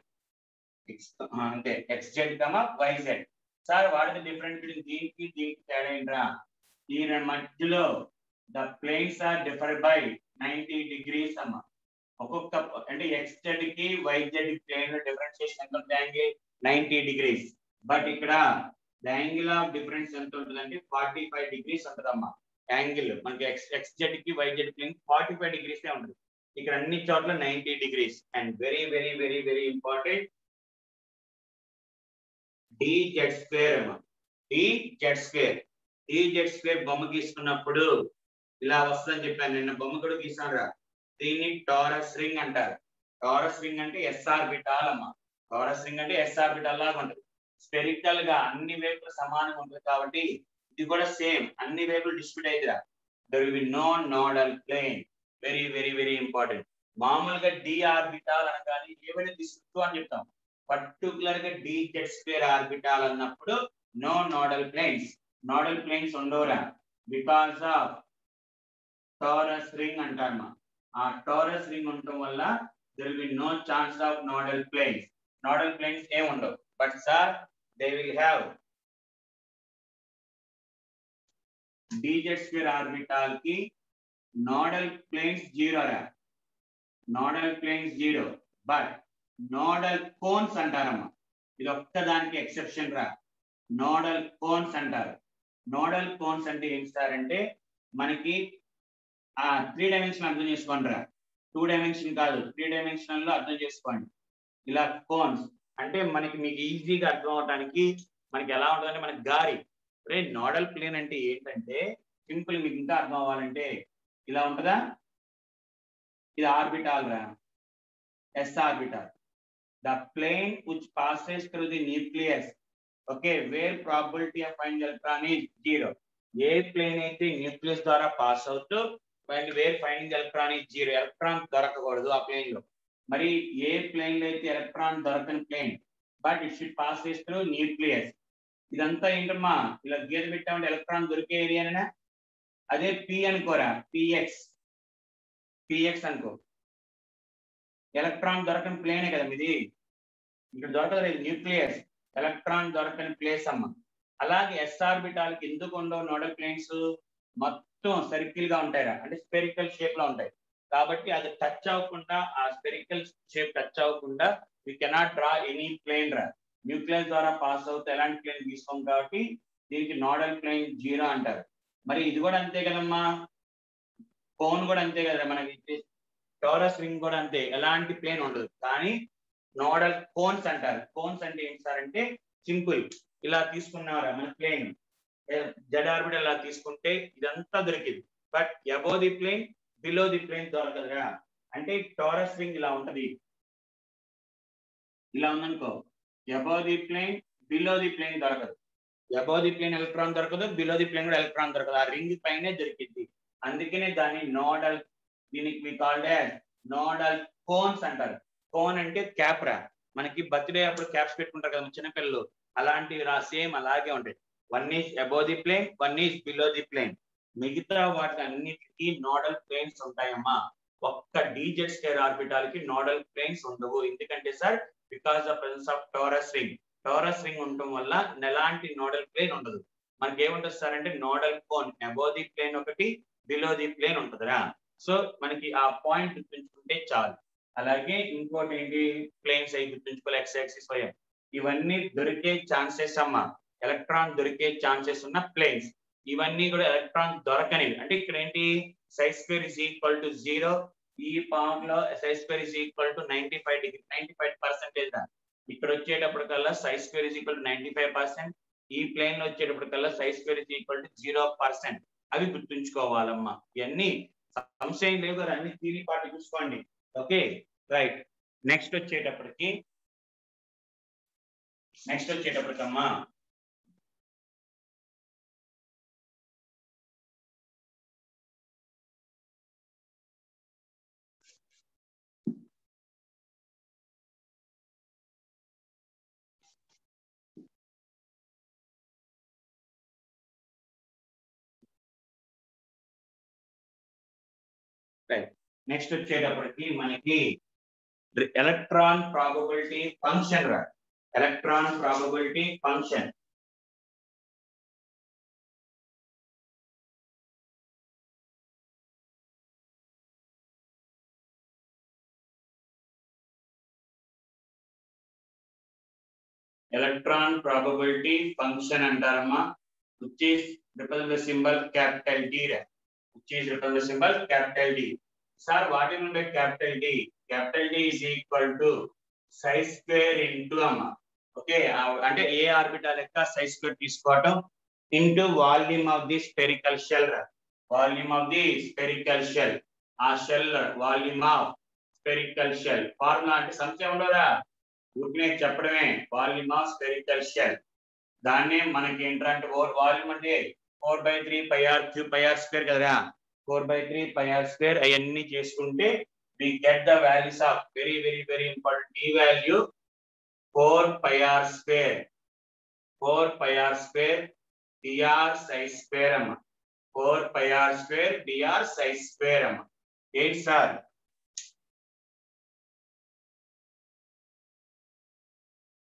అంటే xz yz. Sir what is the difference between దీనికి తేడా ఏంట్రా? దీని మధ్యలో the planes are differ by 90 degrees అమ్మా. ఒక్కొక్క అంటే xz కి yz ప్లేన్ డిఫరెన్షియేషన్ ఎంత ఉంటుంది? Angle 90 degrees. బట్ ఇక్కడ ద యాంగిల్ ఆఫ్ డిఫరెన్స్ ఎంత ఉంటుంది అంటే 45 degrees ఉంటుందమ్మా. యాంగిల్ మనకి xz కి yz ప్లేన్ 45 degrees ఉంటుంది. ఇక్కడ అన్ని చోట్ల 90 degrees and very very very very important dz square అమ్మా. dz స్క్వేర్ బొమ్మ గీసుకున్నప్పుడు ఇలా వస్తుందని చెప్పాను, నిన్న బొమ్మ కూడా గీసాను రా. దీన్ని టారస్ రింగ్ అంటారు. టారస్ రింగ్ అంటే ఎస్ ఆర్బిటాల్ అమ్మా. టారస్ రింగ్ అంటే ఎస్ ఆర్బిటాల్ లాగా ఉంటుంది. స్పెరికల్ గా అన్ని వైపులు సమానంగా ఉంటుంది కాబట్టి ఇది కూడా సేమ్, అన్ని వైపులు డిస్ట్రిబ్యూట్ అయిదిరా. There will be no nodal plane. Very very very important. మామూలుగా డి ఆర్బిటాల్ అనగానే ఏమైనా తీసుకుంటూ అని చెప్తాం. పర్టికులర్ గా dz స్క్వేర్ ఆర్బిటాల్ అన్నప్పుడు no nodal planes. Nodal planes ఉండవురా, బికాస్ ఆఫ్ టారస్ రింగ్ అంటారు. ఆ టారస్ రింగ్ ఉండటం వల్ల there will be no chance of nodal planes. Nodal planes ఏం ఉండవు. But sir, they will have dz square orbital కి nodal planes 0 రా. nodal planes 0. But nodal cones అంటారమ్మా. ఇది ఒక్కదానికి ఎక్సెప్షన్ రా. nodal cones అంటారు. nodal cones అంటే ఏం సార్ అంటే మనకి 3 డైమెన్షన్ అర్థం చేసుకోండి రా. 2 డైమెన్షన్ కాదు, 3 డైమెన్షనల్ లో అర్థం చేసుకోండి. ఇలా కోన్స్ అంటే మనకి మీకు ఈజీగా అర్థం అవడానికి మనకి ఎలా ఉంటుందంటే మనకి గారి నోడల్ ప్లేన్ అంటే ఏంటంటే సింపుల్, మీకు ఇంకా అర్థం అవ్వాలంటే ఇలా ఉంటుందా, ఇది ఆర్బిటాల్ రా, s orbital. The plane which passes through the nucleus, okay, where probability of finding electron is 0. ఏ ప్లేన్ అయితే న్యూక్లియస్ ద్వారా పాస్ అవుతూ where finding electron is 0, electron దొరకకూడదు ఆ ప్లేన్ లో. మరి ఏ ప్లేన్ లో అయితే ఎలక్ట్రాన్ దొరకని plane, but it should pass through nucleus. ఇదంతా ఏంటమ్మా, ఇలా గీత పెట్టామంటే ఎలక్ట్రాన్ దొరికే ఏరియానా. అదే పి అనుకోరా, పిఎక్స్ అనుకో, ఎలక్ట్రాన్ దొరకని ప్లేనే కదా ఇది. ఇక్కడ దొరకదు న్యూక్లియస్, ఎలక్ట్రాన్ దొరకని ప్లేస్ అమ్మ. అలాగే ఎస్ ఆర్బిటాల్ కి ఎందుకు ఉండవు నోడల్ ప్లేన్స్, మొత్తం సర్కిల్ గా ఉంటాయిరా, అంటే స్పెరికల్ షేప్ లో ఉంటాయి. కాబట్టి అది టచ్ అవ్వకుండా, ఆ స్పెరికల్ షేప్ టచ్ అవ్వకుండా we cannot draw any plane రా. న్యూక్లియస్ ద్వారా పాస్ అవుతే ఎలాంటి ప్లేన్ తీసుకోం కాబట్టి దీనికి నోడల్ ప్లేన్ 0 అంటారు. మరి ఇది కూడా అంతే కదమ్మా, కోన్ కూడా అంతే కదా, మనకి టారస్ రింగ్ కూడా అంతే, ఎలాంటి ప్లేన్ ఉండదు. కానీ నోడల్ కోన్స్ అంటారు. కోన్స్ అంటే ఏంటి సార్ అంటే సింపుల్, ఇలా తీసుకున్నారా మన ప్లేన్ జెడ్ ఆర్బిటల్ ఇలా తీసుకుంటే ఇదంతా దొరికింది. But above the plane below the plane దొరకదురా. అంటే టారస్ రింగ్ ఇలా ఉంటది, ఇలా ఉందనుకో, above the plane below the plane దొరకదు. అబోవ్ ది ప్లేన్ ఎలక్ట్రాన్ దొరకదు, బిలో ది ప్లేన్ కూడా ఎలక్ట్రాన్ దొరకదు, ఆ రింగ్ పైనే దొరికింది. అందుకనే దాన్ని నోడల్, దీనికి we called as nodal cones అంటారు. కోన్ అంటే క్యాప్ రా, మనకి బర్త్డే అప్పుడు క్యాప్స్ పెట్టుకుంటారు కదా చిన్నపిల్లలు, అలాంటివి రా, సేమ్ అలాగే ఉంటాయి. One is above the plane, one is below the plane. మిగతా వాటి అన్నిటికీ నోడల్ ప్లేన్స్ ఉంటాయమ్మా. ఒక్క dz స్క్వేర్ ఆర్బిటాల్ కి నోడల్ ప్లేన్స్ ఉండవు. ఎందుకంటే sir because of presence of torus ring. Torus ring ఉండటం వల్ల ఎలాంటి నోడల్ ప్లేన్ ఉండదు. మనకి ఏముంటుంది సార్ అంటే nodal cone, above the plane ఒకటి, బిలో ది ప్లేన్ ఉంటుందిరా. సో మనకి ఆ పాయింట్ గుర్తుంచుకుంటే చాలు. అలాగే ఇంకోటి ఏంటి, ప్లేన్స్ అయి గుర్తుంచుకోవాలి, ఎక్స్ యాక్సిస్ వై. ఇవన్నీ దొరికే ఛాన్సెస్ అమ్మా, ఎలక్ట్రాన్ దొరికే ఛాన్సెస్ ఉన్న ప్లేన్స్. ఇవన్నీ కూడా ఎలక్ట్రాన్ దొరకనివి. అంటే ఇక్కడ ఏంటి, psi square is equal to 0. ఈ పార్ట్ లో psi square is equal to 95 degree, 95%. ఇక్కడ వచ్చేటప్పటికల్లా psi square is equal to 95%. ఈ ప్లేన్ లో వచ్చేటప్పటికల్లా psi square is equal to 0%. అవి గుర్తుంచుకోవాలమ్మా. ఇవన్నీ సంశయం లేవు కదా, అన్ని థియరీ పార్ట్ చూసుకోండి. Okay right. నెక్స్ట్ వచ్చేటప్పటికమ్మా నెక్స్ట్ వచ్చేటప్పటికి మనకి ఎలక్ట్రాన్ ప్రాబబిలిటీ ఫంక్షన్ రా. Electron probability function. Electron probability function అంటారమ్మా, which is represent the symbol capital D, which is represent the symbol capital D. సార్ వాటి నుండి capital D is equal to psi square into అమ్మ. Okay, అంటే ఏ orbital యొక్క psi square తీసుకోవటం into volume of the spherical shell. Volume of the spherical shell, ఆ shell volume of spherical shell. Formula అంటే సంఖ్యంలోరా ఊరికే చెప్పడమే. వాల్యూమ్ ఆఫ్ స్పెరికల్ షెల్, దాన్నే మనకి ఏంటంటే వాల్యూమ్ అంటే 4/3 πr స్క్వేర్ కదరా. 4/3 πr స్క్వేర్ అవన్నీ చేసుకుంటే we get the values of very important d value 4 πr square 4 πr square dr psi square అమ్మ. 4 πr square dr psi square అమ్మ. ఏంటి సార్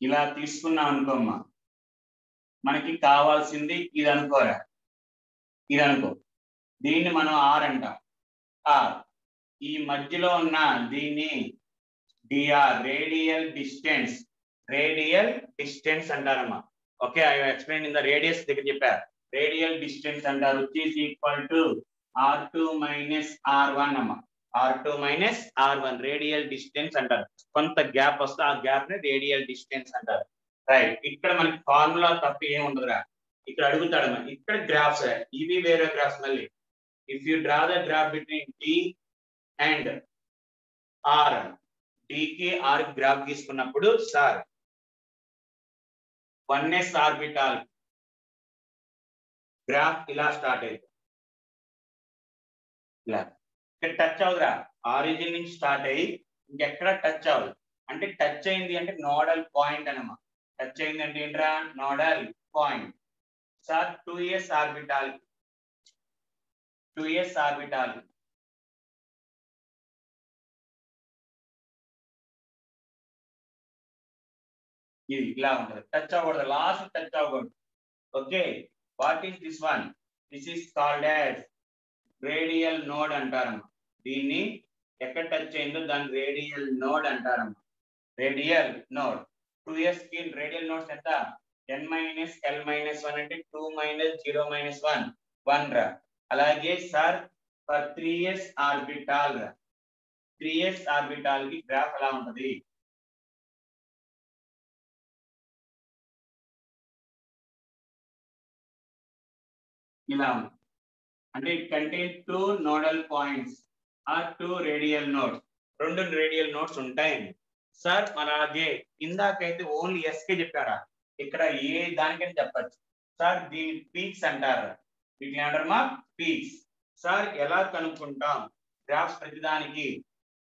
ఇలా తీసుకున్నాం అనుకోమ్మా, మనకి కావాల్సింది ఇది అనుకోరా, ఇది అనుకో. దీన్ని మనం ఆర్ అంటాం. ఆర్ ఈ మధ్యలో ఉన్న దీన్ని డిఆర్ రేడియల్ డిస్టెన్స్ అంటారమ్మా. Okay, I explain in the radius దగ్గర చెప్పారు. రేడియల్ డిస్టెన్స్ అంటారు, which is equal to R2 minus R1 అమ్మా. R2 minus R1 radial distance అంటారు. కొంత గ్యాప్ వస్తే ఆ గ్యాప్ ని రేడియల్ డిస్టెన్స్ అంటారు. రైట్, ఇక్కడ మనకి ఫార్ములా తప్ప ఏం ఉండదురా. ఇక్కడ అడుగుతాడమ్మా, ఇక్కడ గ్రాఫ్స్ ఇవి వేరే గ్రాఫ్స్. మళ్ళీ if you draw the graph between D and r, డికి ఆర్ గ్రాఫ్ తీసుకున్నప్పుడు సార్ 1s ఆర్బిటాల్ గ్రాఫ్ ఇలా స్టార్ట్ అయింది. ఇలా ఇక్కడ టచ్ అవుదురా, ఆరిజిన్ నుంచి స్టార్ట్ అయ్యి ఇంకెక్కడ టచ్ అవ్వదు. అంటే టచ్ అయింది అంటే నోడల్ పాయింట్ అనమాట. టచ్ అయింది అంటే ఏంట్రా, nodal point. Sir 2s orbital ఇది ఇలా ఉంటుంది. టచ్ అవ్వకూడదు, లాస్ట్ టచ్ అవ్వకూడదు. Okay, what is this one? This is called as radial node అంటారమ్మా. దీన్ని ఎక్కడ టచ్ అయిందో దాన్ని రేడియల్ నోడ్ అంటారమ్మా. రేడియల్ నోడ్ 2s కి రేడియల్ నోడ్స్ ఎంత? n-l-1 అంటే 2 - 0 - 1 రా. అలాగే సార్ ఫర్ 3s ఆర్బిటాల్ రా, 3s ఆర్బిటాల్ కి గ్రాఫ్ ఎలా ఉంటది? ఇలా ఉంది. అంటే it contain 2 nodal points or 2 radial nodes. 2 radial nodes ఉంటాయండి సార్. అలాగే ఇందాకైతే ఓన్లీ ఎస్ కే చెప్పారా, ఇక్కడ ఏ దానికైనా చెప్పచ్చు సార్. దీని పీక్స్ అంటారు, వీటిని ఏమంటారమ్మా? పీక్స్. సార్ ఎలా కనుక్కుంటాం గ్రాఫ్స్? ప్రతిదానికి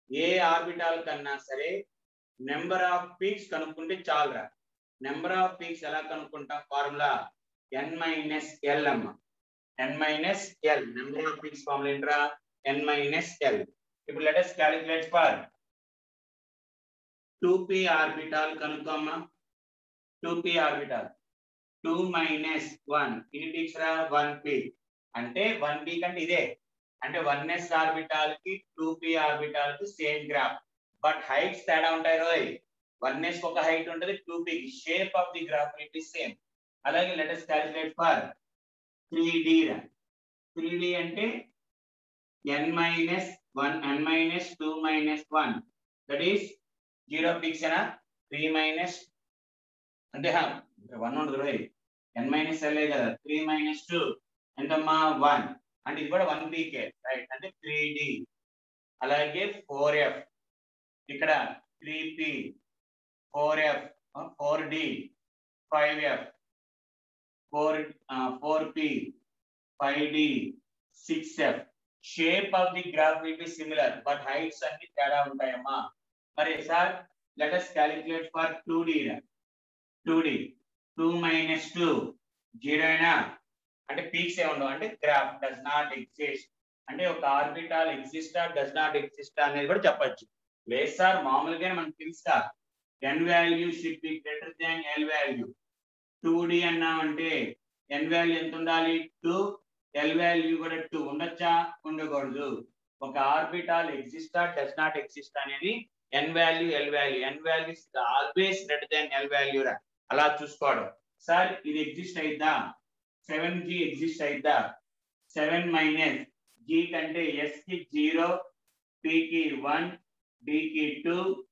ఏ ఆర్బిటాల్ కన్నా సరే నెంబర్ ఆఫ్ పీక్స్ కనుక్కుంటే చాలురా. నెంబర్ ఆఫ్ పీక్స్ ఎలా కనుక్కుంటాం? ఫార్ములా n-l అమ్మ. n-l number of peaks formula ఏంట్రా? n-l. ఇప్పుడు let us calculate for 2p orbital కనుక్కోమ్మా. 2p ఆర్బిటాల్ 2 - 1 ఇది పీక్స్ రా. 1 పీక్ అంటే 1 పీక్ అంటే ఇదే. అంటే 1s ఆర్బిటాల్ కి 2p ఆర్బిటాల్ కి సేమ్ గ్రాఫ్, బట్ హైట్స్ తేడా ఉంటాయి రోయ్. 1s ఒక హైట్ ఉంటుంది, 2p కి shape of the graph will be same. అలాగే let us calculate for 3d రా. 3d అంటే n-1 n-2 - 1 that is 0 peaks ఏనా. 3 మైనస్ అంటే 1 ఉండదు రోయ్, n-l కదా. 3 - 2 ఎంతమ్మా? 1 అంటే ఇది కూడా 1 పీకే రైట్, అంటే 3d. అలాగే 4f ఇక్కడ 3p 4f 4d 5f 4p 5d 6f. Shape of the graph will be similar, but heights అన్ని తేడా ఉంటాయమ్మా. మరి sir let us calculate for 2d. 2d 2 - 2 0 అయినా అంటే పీక్స్ ఏ ఉండవు, అంటే గ్రాఫ్ డస్ నాట్ ఎగ్జిస్ట్. అంటే ఒక ఆర్బిటాల్ ఎగ్జిస్టా డస్ నాట్ ఎగ్జిస్టా అనేది కూడా చెప్పొచ్చు. లేదు సార్ మామూలుగానే మనకు తెలుసా, n value should be greater than l value. 2d అన్నామంటే n value ఎంత ఉండాలి? 2. l వాల్యూ కూడా 2 ఉండొచ్చా? ఉండకూడదు. ఒక ఆర్బిటాల్ ఎగ్జిస్టా డస్ నాట్ ఎగ్జిస్ట్ అనేది n value l value, n value is always greater than l value రా. అలా చూసుకోవడం. సార్ ఇది ఎగ్జిస్ట్ అయిద్దా? 7g ఎగ్జిస్ట్ అయిద్దా? 7 - g కంటే s కి 0 P की 1, D की 2,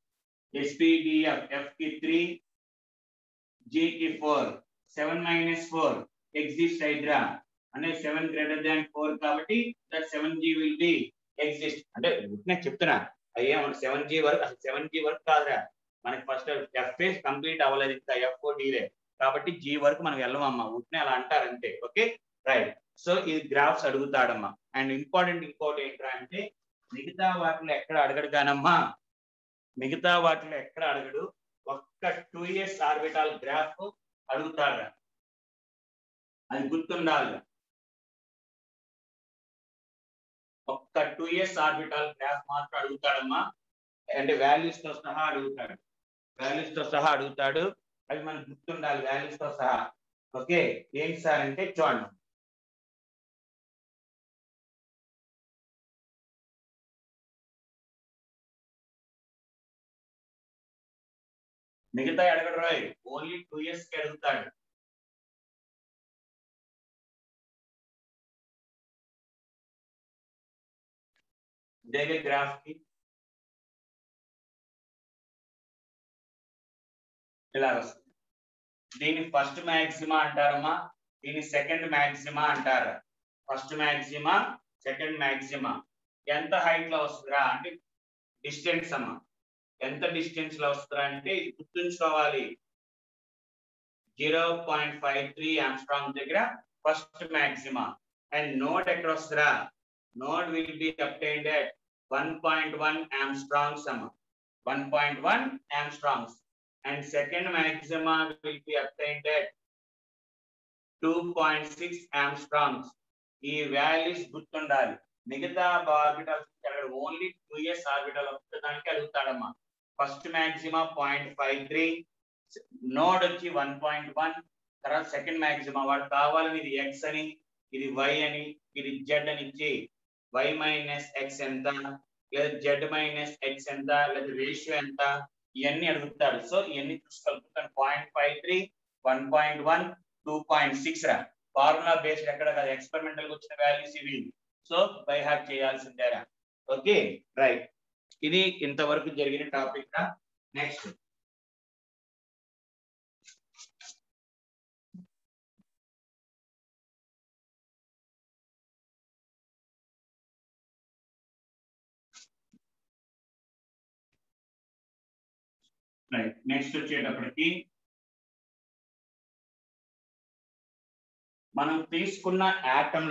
SPDF F की 3, G की 4, 7 minus 4 exist hydra అంటే 7 greater than 4 కాబట్టి that 7G will be exist అంటే నేను చెప్తున్నా అయ్యా 7G వరకు అసలు 7G వరకు కాదురా మనకి ఫస్ట్ F ఫేజ్ కంప్లీట్ అవ్వలేదు ఇంకా F డీలే కాబట్టి G వరకు మనం వెళ్ళమమ్మా ఉట్నే అలా అంటారు అంతే ఓకే రైట్ సో ఇది గ్రాఫ్స్ అడుగుతాడమ్మా అండ్ ఇంపార్టెంట్ ఇంకోటి ఏంట్రా అంటే మిగతా వాటిలో ఎక్కడ అడగడు కానమ్మా మిగతా వాటిలో ఎక్కడ అడగడు ఒక్క 2s ఆర్బిటాల్ గ్రాఫ్ అడుగుతాడు అది గుర్తుండాలి ఒక్క 2s ఆర్బిటాల్ గ్రాఫ్ మాత్రం అడుగుతాడమ్మా అంటే వాల్యూస్ తో సహా అడుగుతాడు అది మనకు గుర్తుండాలి వాల్యూస్ తో సహా ఓకే ఏంటి సార్ అంటే చూడండి మిగతా అడగడు రాయ్ ఓన్లీ 2s కి అడుగుతాడు देखे ग्राफ की ఇలా వస్తుంది దీని ఫస్ట్ మాక్సిమా అంటారమ్మా దీని సెకండ్ మాక్సిమా అంటారు ఫస్ట్ మాక్సిమా సెకండ్ మాక్సిమా ఎంత హైట్ లో వస్తుందా అంటే డిస్టెన్స్ అమ్మా ఎంత డిస్టెన్స్ లో వస్తుందా అంటే ఇది గుర్తుంచుకోవాలి 0.53 ఆమ్స్ట్రాంగ్ దగ్గర ఫస్ట్ మాక్సిమా అండ్ నోడ్ ఎక్కడ వస్తుందా node will be obtained at 1.1 Armstrongs 1.1 Armstrongs and second maxima will be obtained at 2.6 Armstrongs ఈ వాల్యూస్ గుర్తుండాలి మిగతా ఆర్బిటల్స్ ఓన్లీ 2s ఆర్బిటల్ వస్తడానికి అడుగుతాడమ్మా ఫస్ట్ మాక్సిమా 0.53 నోడ్ వచ్చి 1.1 తర్వాత సెకండ్ మాక్సిమా వాడు కావాలని ఇది x అని ఇది y అని ఇది z అని ఇచ్చి y minus x ఎంత లేదా z minus x ఎంత లేదా రేషియో ఎంత ఇవన్నీ అడుగుతాడు సో ఇవన్నీ చూసుకోగలుగుతాను 0.53 1.1 2.6 రా ఫార్ములా బేస్డ్ ఎక్కడ కదా ఎక్స్పెరిమెంటల్ గా వచ్చిన వాల్యూస్ ఇవి సో బై హార్ట్ చేయాల్సిందేరా ఓకే రైట్ ఇది ఇంతవరకు జరిగిన టాపిక్ రా నెక్స్ట్ రైట్ నెక్స్ట్ వచ్చేటప్పటికి మనం తీసుకున్న ఆటమ్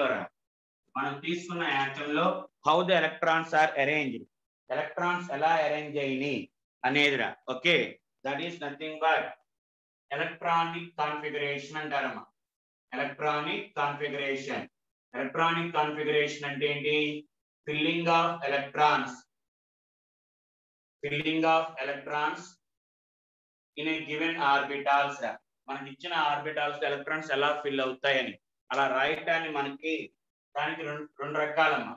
లో how the electrons are arranged electrons ఎలా అరేంజ్ అయినాయి అనేదిరా okay that is nothing but electronic configuration అంటారమ్మా ఎలక్ట్రానిక్ కాన్ఫిగరేషన్ అంటే ఏంటి filling of electrons in a given orbitals రా మనకి ఇచ్చిన ఆర్బిటాల్స్ ఎలక్ట్రాన్స్ ఎలా ఫిల్ అవుతాయని అలా రాయటాన్ని మనకి దానికి రెండు రకాలమ్మా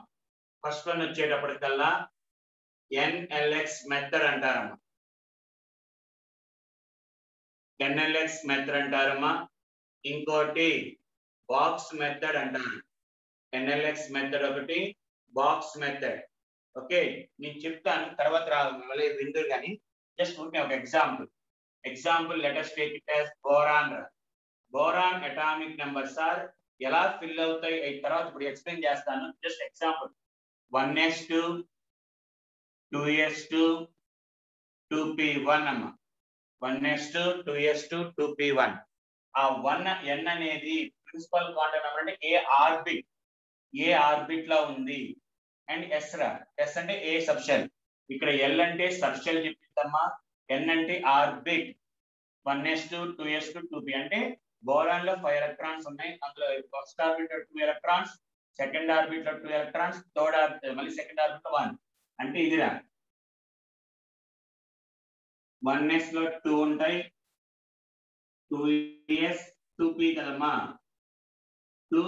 ఫస్ట్ వన్ వచ్చేటప్పటికల్లా NLX మెథడ్ అంటారమ్మా ఇంకోటి బాక్స్ మెథడ్ అంటారు NLX మెథడ్ ఒకటి బాక్స్ మెథడ్ ఓకే నేను చెప్తాను తర్వాత మళ్ళీ విందురు కానీ జస్ట్ ఉంటే ఒక example let us take it as boron atomic numbers are ఎలా ఫిల్ అవుతాయి తర్వాత ఇప్పుడు ఎక్స్ప్లెయిన్ చేస్తాను just example 1s2 2s2 2p1 అమ్మా 1s2 2s2 2p1 ఆ 1 n అనేది ప్రిన్సిపల్ క్వాంటం నెంబర్ అంటే ఏ ఆర్బిట్ లో ఉంది అండ్ s రా s అంటే ఏ సబ్షెల్ ఇక్కడ l అంటే సబ్షెల్ చెప్పిందమ్మా n అంటే ఆర్బిట్ 1s2 2s2 2p అంటే బోరాన్ లో 5 ఎలక్ట్రాన్స్ ఉన్నాయి అందులో ఫస్ట్ ఆర్బిట్ లో 2 ఎలక్ట్రాన్స్ సెకండ్ ఆర్బిట్ లో 2 ఎలక్ట్రాన్స్ థర్డ్ ఆర్బిట్ మళ్ళీ సెకండ్ ఆర్బిట్ లో 1 అంటే ఇదిరా 1s లో 2 ఉంటాయి 2s 2p కదమ్మా 2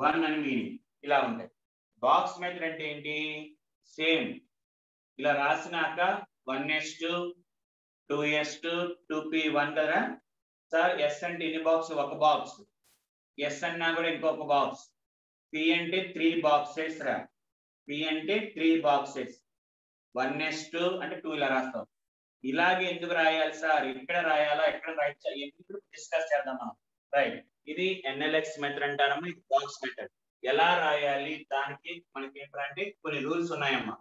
1 అని మీనింగ్ ఇలా ఉంటాయి బాక్స్ మెథడ్ అంటే ఏంటి సేమ్ ఇలా రాసినాక 1s2 2s2 2p1 కదా సార్ s అంటే ఎన్ని బాక్స్ ఒక బాక్స్ s అన్నా కూడా ఇంకొక బాక్స్ p అంటే 3 బాక్సెస్ రా p అంటే 3 బాక్సెస్ 1s2 అంటే 2 ఇలా రాస్తాం. ఇలాగే ఎందుకు రాయాలి సార్, ఇక్కడ రాయాలా ఎక్కడ రాయచ్చా ఇప్పుడు డిస్కస్ చేద్దాం మనం. రైట్, ఇది ఎన్ఎల్ఎక్స్ మెథడ్ అంటారమ్మా, ఇది బాక్స్ మెథడ్. ఎలా రాయాలి దానికి మనకి ఏంటంటే కొన్ని రూల్స్ ఉన్నాయమ్మా.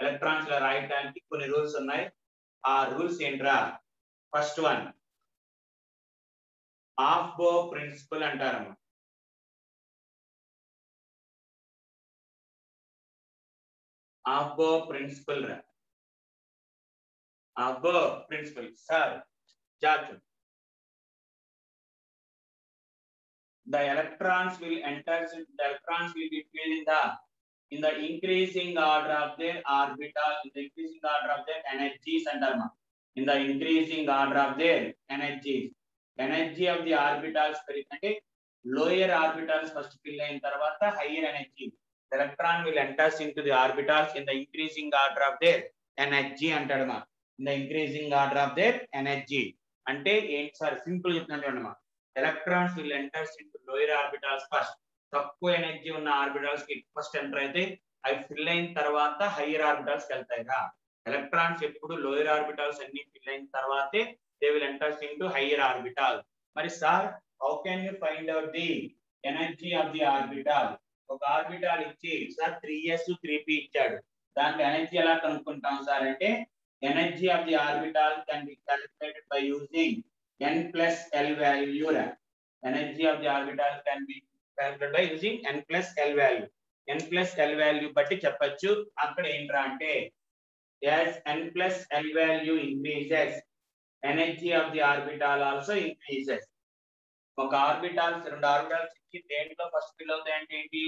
ఎలక్ట్రాన్స్ లో రాయడానికి కొన్ని రూల్స్ ఉన్నాయి. ఆ రూల్స్ ఏంట్రా? ఫస్ట్ వన్ హాఫ్ బో ప్రిన్సిపల్ అంటారమ్మా. హాఫ్ బో ప్రిన్సిపల్ రా, హాఫ్ బో ప్రిన్సిపల్ సార్ జాగ్రత్త. The electrons will enter. The electrons will be filled in the increasing order of their orbital, in the increasing order of their energies antarma. In the increasing order of their energies, energy of the orbitals ante lower orbitals first fill ayin tarvata higher energy. The electron will enters into the orbitals in the increasing order of their energy antarma. In the increasing order of their energy ante enti sir simple cheptunna antarma. Electrons will enters into lower orbitals first. తక్కువ energy ఉన్న orbitals కి first enter అయితే అవి fill అయిన తర్వాత higher orbitals కి వెళ్తాయిరా. Electrons ఎప్పుడు లోయర్ ఆర్బిటల్స్ అన్ని ఫిల్ అయిన తర్వాతే they will enters into higher orbital. మరి sir how can you find out the energy of the orbital? ఒక ఆర్బిటల్ ఇచ్చి సార్ 3s 3p ఇచ్చాడు, దానికి ఎనర్జీ ఎలా కనుక్కుంటాం సార్ అంటే energy of the orbital can be calculated by using n plus l value. Energy of the orbital can be calculated by using n plus l value. n plus l value బట్టి చెప్పొచ్చు. అక్కడ ఏంట్రా అంటే as n plus l value increases, energy of the orbital also increases. ఒక orbitals రెండు orbitals ఇచ్చి దేంట్లో first fill అవుతాయి అంటే ఏంటి?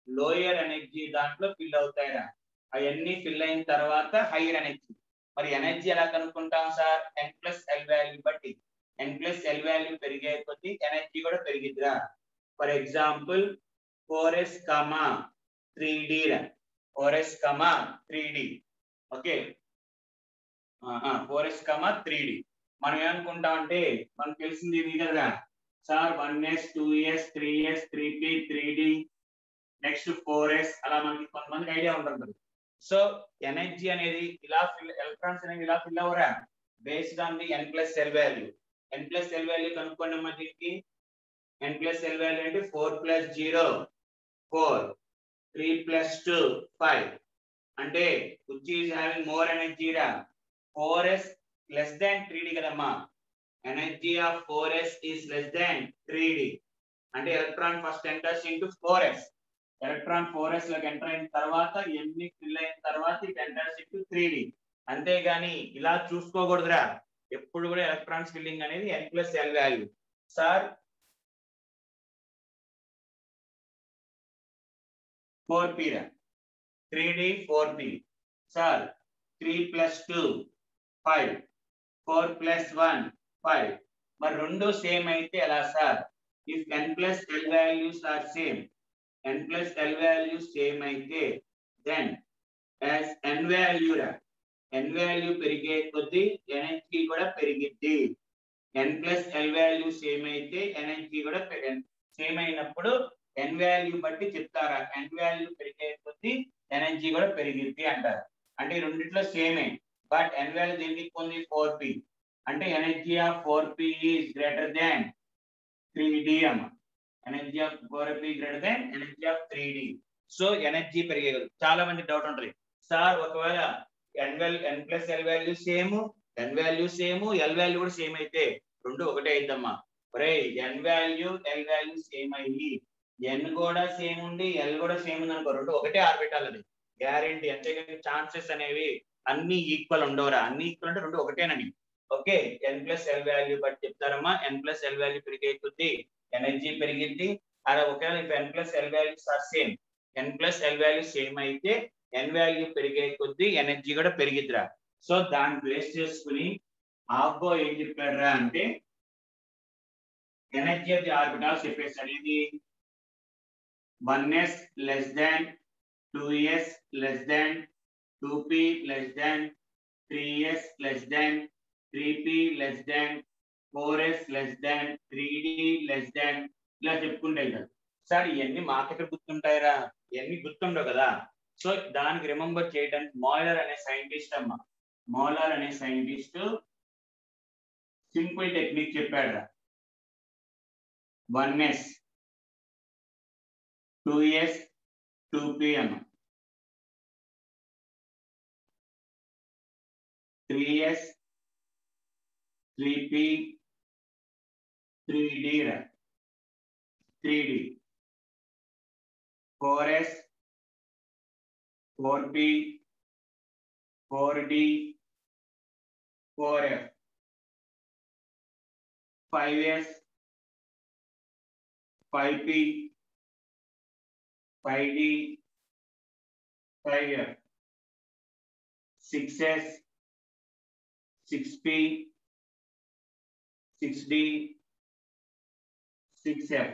లోయర్ ఎనర్జీ దాంట్లో ఫిల్ అవుతాయిరా. అవన్నీ ఫిల్ అయిన తర్వాత హైయర్ ఎనర్జీ. మరి ఎనర్జీ ఎలా కనుక్కుంటాం sir? n plus l value బట్టి. n plus l వాల్యూ పెరిగే కొద్దీ ఎనర్జీ కూడా పెరిగిద్దిరా. ఫర్ ఎగ్జాంపుల్ 4s, 3d రా. 4s, 3d. Okay, 4s, 3d. మనం ఏమనుకుంటాం అంటే మనకు తెలిసింది ఇది కదా sir, 1s, 2s, 3s, 3p, 3d, next 4s, అలా మనకి కొంతమందికి ఐడియా ఉంటుంది. సో ఎనర్జీ అనేది ఇలా ఎలక్ట్రాన్స్ అనేవి ఇలా ఫిల్ అవరా based on the n plus l value. n plus l value కనుక్కోండి అమ్మా. దీనికి n plus l value అంటే 4 plus 0 4, 3 plus 2 5. అంటే which is having more energy రా? 4s less than 3d కదమ్మా. Energy of 4s is less than 3d. అంటే electron first enters into 4s. Electron 4s లోకి enter అయిన తర్వాత ఎన్ని ఫిల్ అయిన తర్వాత ఇట్ ఎంటర్స్ ఇంటూ 3d. అంతేగాని ఇలా చూసుకోకూడదురా. ఎప్పుడు కూడా ఎలక్ట్రాన్స్ ఫిల్లింగ్ అనేది n plus l value. Sir 4p రా, 3d 4p. Sir 3 plus 2 5, 4 plus 1 5. మరి రెండు సేమ్ అయితే ఎలా sir? If n plus l values are same, n plus l values same అయితే then as n value రా, n value పెరిగే కొద్దీ energy కూడా పెరిగిద్ది. n plus l value same అయితే ఎనర్జీ కూడా సేమ్ అయినప్పుడు n వాల్యూ బట్టి చెప్తారా, n వాల్యూ పెరిగే కొద్దీ ఎనర్జీ కూడా పెరిగిద్ది అంటారు. అంటే రెండిట్లో సేమే, బట్ n వాల్యూ దేనికి ఉంది? 4p. అంటే energy of 4p is greater than 3d అమ్మ. Energy of 4p greater than energy of 3d. So energy పెరిగే. చాలా మంది డౌట్ ఉంటుంది సార్, ఒకవేళ n plus l value same, n value same, l value కూడా సేమ్ అయితే రెండు ఒకటే అయిద్దమ్మా. ఒరే n value l value same అయ్యి n కూడా సేమ్ ఉండి l కూడా సేమ్ ఉంది అనుకో, రెండు ఒకటే ఆర్బిటాల్ అది గ్యారెంటీ. అంతేగాని ఛాన్సెస్ అనేవి అన్ని ఈక్వల్ ఉండవురా. అన్ని ఈక్వల్ అంటే రెండు ఒకటేనని. Okay, n plus l value బట్టి చెప్తారమ్మా. n plus l వాల్యూ పెరిగే కొద్దీ ఎనర్జీ పెరిగిద్ది. అలా ఒకవేళ n plus l values are same, n plus l value same అయితే n వాల్యూ పెరిగే కొద్దీ ఎనర్జీ కూడా పెరిగిద్దిరా. సో దాన్ని బేస్ చేసుకుని ఆఫ్బో ఏం చెప్పారా అంటే ఎనర్జీ ఆఫ్ ది ఆర్బిటాల్స్ చెప్పేసాడు. ఇది 1s less than 2s less than 2p less than 3s less than 3p less than 4s less than 3d less than ఇలా చెప్పుకుంటే సార్ ఇవన్నీ మాకెక్కడ గుర్తుంటాయిరా? ఇవన్నీ గుర్తుండవు కదా. సో దానికి రిమెంబర్ చేయడానికి మోయిలర్ అనే సైంటిస్ట్ అమ్మ, మోలార్ అనే సైంటిస్ట్ సింపుల్ టెక్నిక్ చెప్పాడు. 1s 2s 2p అమ్మ, 3s 3p 3d 3d, 4s 4p 4d 4f, 5s 5p 5d 5f, 6s 6p 6d 6f,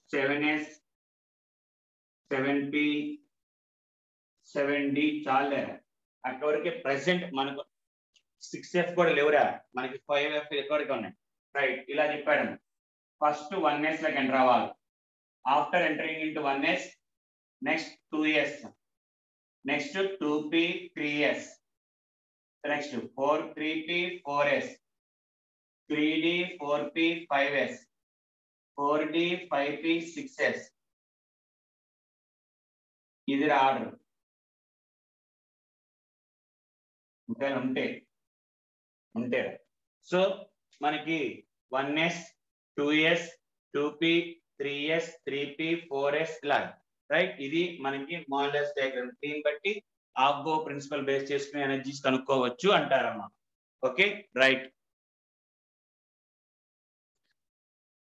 7s 7p 7d. చాలే అక్కడ వరకు ప్రెసెంట్ మనకు 6f కూడా లేవురా, మనకి 5f ఎక్కడికి ఉన్నాయి. రైట్, ఇలా చెప్పాడు. ఫస్ట్ 1s లోకి ఎంటర్ అవ్వాలి. After entering into 1s, next 2s, next 2p 3s, next 4 3p 4s, 3d 4p 5s, 4d 5p 6s. ఇది ఆర్డర్. ఉంటే సో మనకి 1s 2s 2p 3s 3p 4s ఇలా, రైట్. ఇది మనకి మోడలస్ డయాగ్రామ్. దీన్ని బట్టి ఆఫ్బో ప్రిన్సిపల్ బేస్ చేసుకుని energies కనుక్కోవచ్చు అంటారమ్మా. Okay, right.